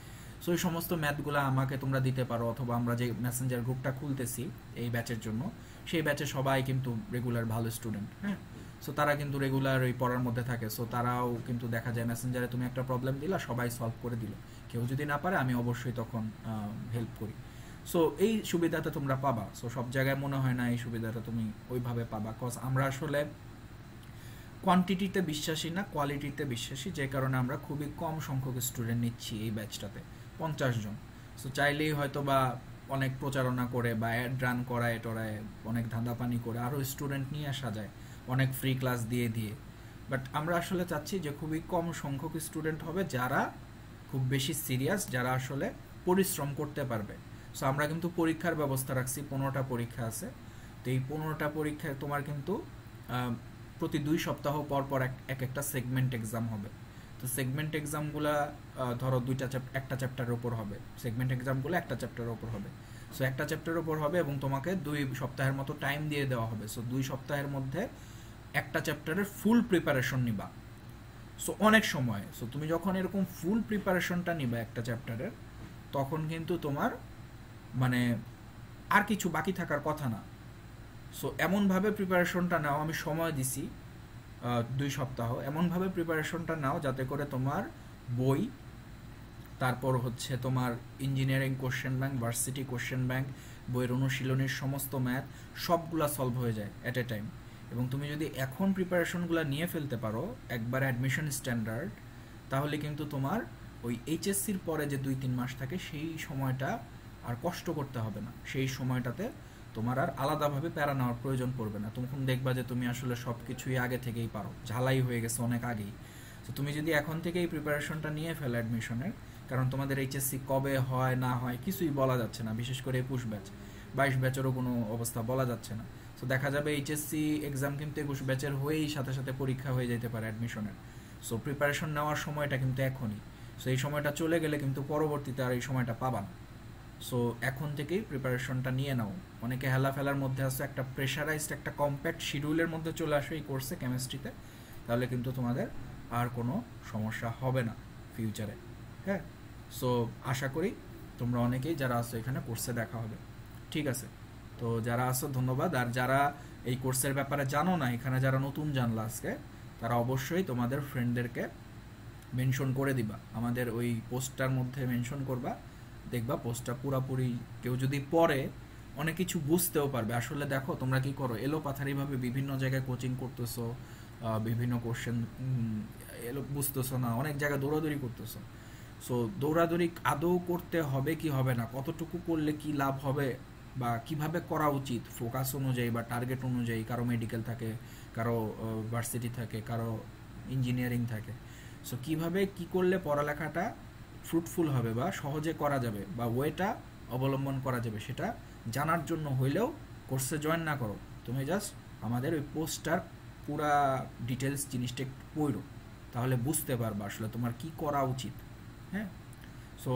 সো এই সমস্ত ম্যাথগুলো আমাকে তোমরা দিতে পারো, অথবা আমরা যে মেসেঞ্জার গ্রুপটা খুলতেছি এই ব্যাচের জন্য, সেই ব্যাচে সবাই কিন্তু রেগুলার ভালো স্টুডেন্ট। হ্যাঁ, সো তারা কিন্তু রেগুলার ওই পড়ার মধ্যে থাকে। সো তারাও কিন্তু দেখা যায় মেসেঞ্জারে তুমি একটা প্রবলেম দিলা, সবাই সলভ করে দিল। কেউ যদি না পারে আমি অবশ্যই তখন হেল্প করি। সো এই সুবিধাটা তোমরা পাবা। সো সব জায়গায় মনে হয় না এই সুবিধাটা তুমি ওইভাবে পাবা, কজ আমরা আসলে কোয়ান্টিটিতে বিশ্বাসী না, কোয়ালিটিতে বিশ্বাসী, যে কারণে আমরা খুবই কম সংখ্যক স্টুডেন্ট নিচ্ছি এই ব্যাচটাতে, 50 জন। সো চাইলেই হয়তো বা অনেক প্রচারণা করে বা অ্যাড রান করায় টরায় অনেক ধাঁধাপানি করে আরও স্টুডেন্ট নিয়ে আসা যায় অনেক ফ্রি ক্লাস দিয়ে দিয়ে। বাট আমরা আসলে চাচ্ছি যে খুবই কম সংখ্যক স্টুডেন্ট হবে যারা খুব বেশি সিরিয়াস, যারা আসলে পরিশ্রম করতে পারবে। সো আমরা কিন্তু পরীক্ষার ব্যবস্থা রাখছি, 15টা পরীক্ষা আছে। তো এই 15টা পরীক্ষায় তোমার কিন্তু প্রতি 2 সপ্তাহ পর পর একটা সেগমেন্ট এক্সাম হবে। তো সেগমেন্ট এক্সামগুলো ধরো একটা চ্যাপ্টারের উপর হবে, সেগমেন্ট এক্সামগুলো একটা চ্যাপ্টারের উপর হবে। সো একটা চ্যাপ্টারের উপর হবে এবং তোমাকে 2 সপ্তাহের মতো টাইম দিয়ে দেওয়া হবে। সো 2 সপ্তাহের মধ্যে একটা চ্যাপ্টারের ফুল প্রিপারেশন নিবা। সো অনেক সময়, সো তুমি যখন এরকম ফুল প্রিপারেশনটা নিবা একটা চ্যাপ্টারের, তখন কিন্তু তোমার মানে আর কিছু বাকি থাকার কথা না। সো এমনভাবে প্রিপারেশনটা নাও, আমি সময় দিছি 2 সপ্তাহ, এমনভাবে প্রিপারেশনটা নাও যাতে করে তোমার বই, তারপর হচ্ছে তোমার engineering question bank, varsity question bank, বইয়ের অনুশীলনীর সমস্ত ম্যাথ সবগুলা সলভ হয়ে যায় অ্যাট এ টাইম। এবং তুমি যদি এখন প্রিপারেশনগুলো নিয়ে ফেলতে পারো একবার অ্যাডমিশন স্ট্যান্ডার্ড, তাহলে কিন্তু তোমার ওই এইচএসসির পরে যে 2-3 মাস থাকে সেই সময়টা আর কষ্ট করতে হবে না। সেই সময়টাতে তোমার আর আলাদাভাবে প্যারা নেওয়ার প্রয়োজন পড়বে না। তখন দেখবা যে তুমি আসলে সব কিছুই আগে থেকেই পারো, ঝালাই হয়ে গেছে অনেক আগেই। তো তুমি যদি এখন থেকেই প্রিপারেশনটা নিয়ে ফেলো অ্যাডমিশনের, কারণ তোমাদের এইচএসসি কবে হয় না হয় কিছুই বলা যাচ্ছে না, বিশেষ করে 21 ব্যাচ, 22 ব্যাচেরও কোনো অবস্থা বলা যাচ্ছে না। তো দেখা যাবে এইচএসসি এক্সাম কিন্তু 21 ব্যাচের হয়েই সাথে সাথে পরীক্ষা হয়ে যেতে পারে অ্যাডমিশনের। সো প্রিপারেশন নেওয়ার সময়টা কিন্তু এখনই। সো এই সময়টা চলে গেলে কিন্তু পরবর্তীতে আর এই সময়টা পাবা না। সো এখন থেকেই প্রিপারেশনটা নিয়ে নাও। অনেকে হেলা ফেলার মধ্যে আসো, একটা প্রেশারাইজড একটা কম্প্যাক্ট শিডিউলের মধ্যে চলে আসো এই কোর্সে কেমিস্ট্রিতে, তাহলে কিন্তু তোমাদের আর কোনো সমস্যা হবে না ফিউচারে। হ্যাঁ, সো আশা করি তোমরা অনেকেই যারা আসো এখানে কোর্সে দেখা হবে। ঠিক আছে, তো যারা আসো ধন্যবাদ। আর যারা এই কোর্সের ব্যাপারে জানো না, এখানে যারা নতুন জানলা আজকে, তারা অবশ্যই তোমাদের ফ্রেন্ডদেরকে মেনশন করে দিবা, আমাদের ওই পোস্টটার মধ্যে মেনশন করবা। দেখবা পোস্টটা পুরাপুরি কেউ যদি পড়ে অনেক কিছু বুঝতেও পারবে। আসলে দেখো তোমরা কি করো, এলো পাথারিভাবে বিভিন্ন জায়গায় কোচিং করতেছো, বিভিন্ন কোশ্চেন এলো বুঝতেছো না, অনেক জায়গায় দৌড়াদৌড়ি করতেছো। সো দৌড়াদৌড়ি আদৌ করতে হবে কি হবে না, কতটুকু করলে কি লাভ হবে বা কিভাবে করা উচিত ফোকাস অনুযায়ী বা টার্গেট অনুযায়ী, কারো মেডিকেল থাকে, কারো ভার্সিটি থাকে, কারো ইঞ্জিনিয়ারিং থাকে। সো কিভাবে কি করলে পড়ালেখাটা ফ্রুটফুল হবে বা সহজে করা যাবে বা ওয়েটা অবলম্বন করা যাবে, সেটা জানার জন্য হইলেও কোর্সে জয়েন না করো, তুমি জাস্ট আমাদের ওই পোস্টটার পুরা ডিটেলস জিনিসটা একটু পড়ো, তাহলে বুঝতে পারবা আসলে তোমার কি করা উচিত। হ্যাঁ, সো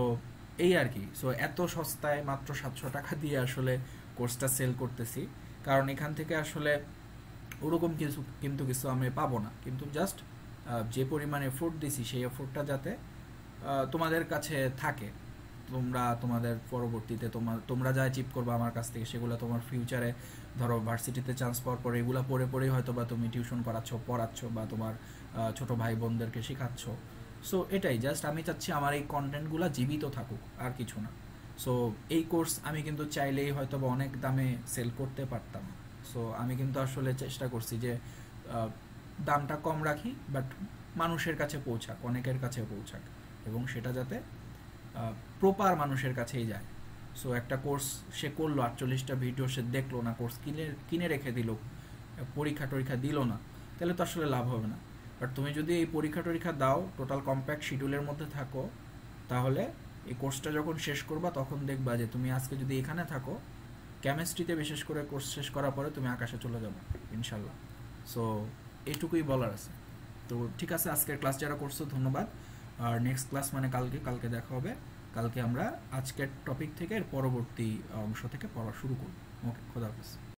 এই আর কি। সো এত সস্তায় মাত্র 700 টাকা দিয়ে আসলে কোর্সটা সেল করতেছি, কারণ এখান থেকে আসলে ওরকম কিছু আমি পাবো না, কিন্তু জাস্ট যে পরিমাণ এফোর্ট দিছি সেই এফোর্টটা যাতে তোমাদের কাছে থাকে, তোমাদের পরবর্তীতে তোমরা যা অ্যাচিভ করবে আমার কাছ থেকে, সেগুলো তোমার ফিউচারে ধরো ভার্সিটিতে চান্স পাওয়ার পরে এগুলো পড়েই হয়তো বা তুমি টিউশন পড়াচ্ছ বা তোমার ছোট ভাই বোনদেরকে শেখাচ্ছ। সো এটাই জাস্ট আমি চাচ্ছি আমার এই কন্টেন্টগুলো জীবিত থাকুক, আর কিছু না। সো এই কোর্স আমি কিন্তু চাইলেই হয়তো বা অনেক দামে সেল করতে পারতাম। সো আমি কিন্তু আসলে চেষ্টা করছি যে দামটা কম রাখি, বাট মানুষের কাছে পৌঁছাক, অনেকের কাছে পৌঁছাক, এবং সেটা যাতে প্রপার মানুষের কাছেই যায়। সো একটা কোর্স সে করলো, 48টা ভিডিও সে দেখলো না, কোর্স কিনে রেখে দিল, পরীক্ষা টরীক্ষা দিল না, তাহলে তো আসলে লাভ হবে না। বাট তুমি যদি এই পরীক্ষা টরীক্ষা দাও, টোটাল কম্প্যাক্ট শিডিউলের মধ্যে থাকো, তাহলে এই কোর্সটা যখন শেষ করবা তখন দেখবা যে তুমি আজকে যদি এখানে থাকো, কেমিস্ট্রিতে বিশেষ করে কোর্স শেষ করার পরে তুমি আকাশে চলে যাবে ইনশাল্লাহ। সো এইটুকুই বলার আছে। তো ঠিক আছে, আজকের ক্লাস যারা করছো ধন্যবাদ। আর নেক্সট ক্লাস মানে কালকে দেখা হবে। কালকে আমরা আজকের টপিক থেকে এর পরবর্তী অংশ থেকে পড়া শুরু করব। ওকে, খোদা হাফেজ।